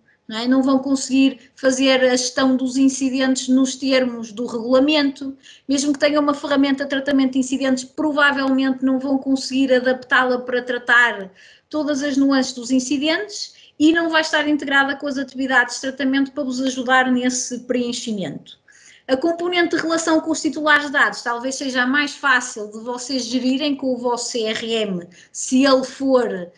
Não vão conseguir fazer a gestão dos incidentes nos termos do regulamento, mesmo que tenham uma ferramenta de tratamento de incidentes, provavelmente não vão conseguir adaptá-la para tratar todas as nuances dos incidentes e não vai estar integrada com as atividades de tratamento para vos ajudar nesse preenchimento. A componente de relação com os titulares de dados talvez seja a mais fácil de vocês gerirem com o vosso CRM, se ele for...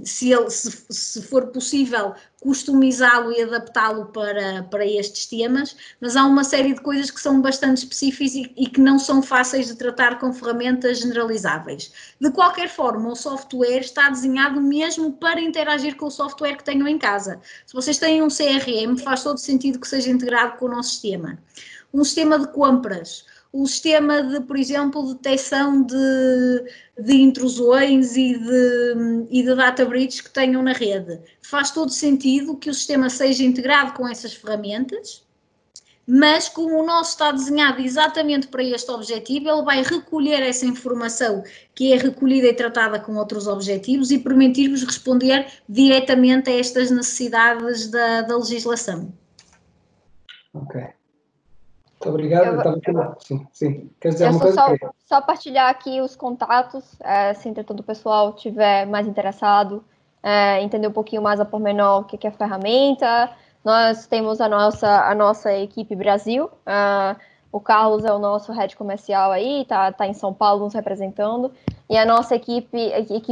se for possível customizá-lo e adaptá-lo para estes temas, mas há uma série de coisas que são bastante específicas e que não são fáceis de tratar com ferramentas generalizáveis. De qualquer forma, o software está desenhado mesmo para interagir com o software que tenham em casa. Se vocês têm um CRM, faz todo sentido que seja integrado com o nosso sistema. Um sistema de compras, o sistema de, por exemplo, detecção de intrusões e de data breaches que tenham na rede. Faz todo sentido que o sistema seja integrado com essas ferramentas, mas como o nosso está desenhado exatamente para este objetivo, ele vai recolher essa informação que é recolhida e tratada com outros objetivos e permitir-vos responder diretamente a estas necessidades da legislação. Ok. Muito obrigado. Sim. Quer dizer alguma coisa? Só partilhar aqui os contatos, se entretanto o pessoal estiver mais interessado, entender um pouquinho mais a pormenor o que é a ferramenta. Nós temos a nossa equipe Brasil, o Carlos é o nosso head comercial aí, tá em São Paulo nos representando, e a nossa equipe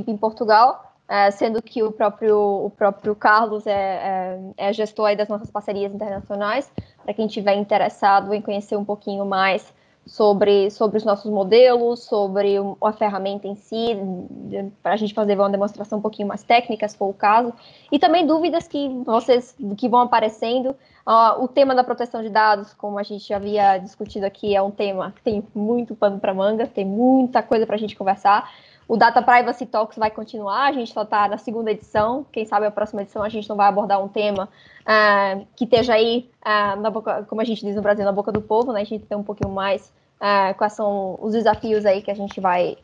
em Portugal, sendo que o próprio Carlos é gestor aí das nossas parcerias internacionais, para quem estiver interessado em conhecer um pouquinho mais sobre os nossos modelos, sobre a ferramenta em si, para a gente fazer uma demonstração um pouquinho mais técnica, se for o caso, e também dúvidas que vão aparecendo. O tema da proteção de dados, como a gente já havia discutido aqui, é um tema que tem muito pano para manga, tem muita coisa para a gente conversar. O Data Privacy Talks vai continuar, a gente só está na segunda edição, quem sabe a próxima edição a gente não vai abordar um tema que esteja aí, na boca, como a gente diz no Brasil, na boca do povo, né? A gente tem um pouquinho mais quais são os desafios aí que a gente vai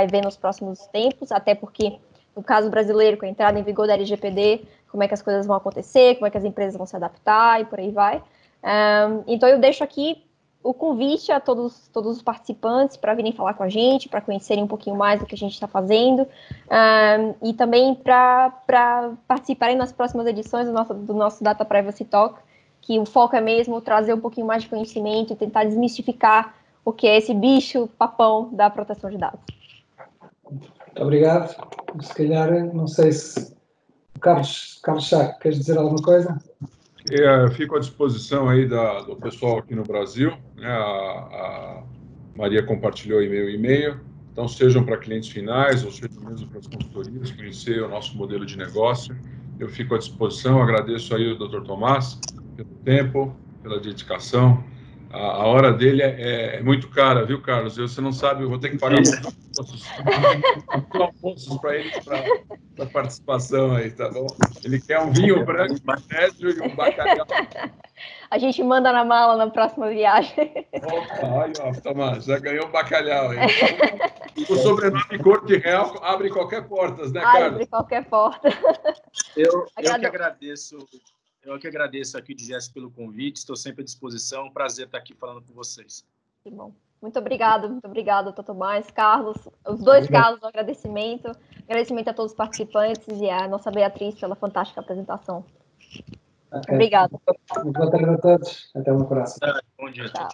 ver nos próximos tempos, até porque, no caso brasileiro, com a entrada em vigor da LGPD, como é que as coisas vão acontecer, como é que as empresas vão se adaptar e por aí vai. Então, eu deixo aqui o convite a todos os participantes para virem falar com a gente, para conhecerem um pouquinho mais do que a gente está fazendo, e também para participarem nas próximas edições do nosso Data Privacy Talk, que o foco é mesmo trazer um pouquinho mais de conhecimento e tentar desmistificar o que é esse bicho papão da proteção de dados. Muito obrigado. Se calhar, não sei se o Carlos Chaco, queres dizer alguma coisa? Fico à disposição aí do pessoal aqui no Brasil, né? A Maria compartilhou meu e-mail, então sejam para clientes finais ou sejam mesmo para as consultorias, conhecer o nosso modelo de negócio. Eu fico à disposição, agradeço aí o Dr. Tomás pelo tempo, pela dedicação. A hora dele é muito cara, viu, Carlos? Você não sabe, eu vou ter que pagar almoços para eles para participação aí, tá bom? Ele quer um vinho branco, magnésia e um bacalhau. A gente manda na mala na próxima viagem. Opa, aí, ó, Tomás, já ganhou um bacalhau aí. O sobrenome Corte Real abre qualquer porta, né, Carlos? Abre qualquer porta. Eu que agradeço aqui, Jéssica, pelo convite. Estou sempre à disposição. Prazer estar aqui falando com vocês. Que bom. Muito obrigada, Dr. Tomás, Carlos, os dois Carlos, um agradecimento. Agradecimento a todos os participantes e a nossa Beatriz pela fantástica apresentação. Okay. Obrigada. Boa tarde a todos. Até uma próxima. Bom dia. Tchau.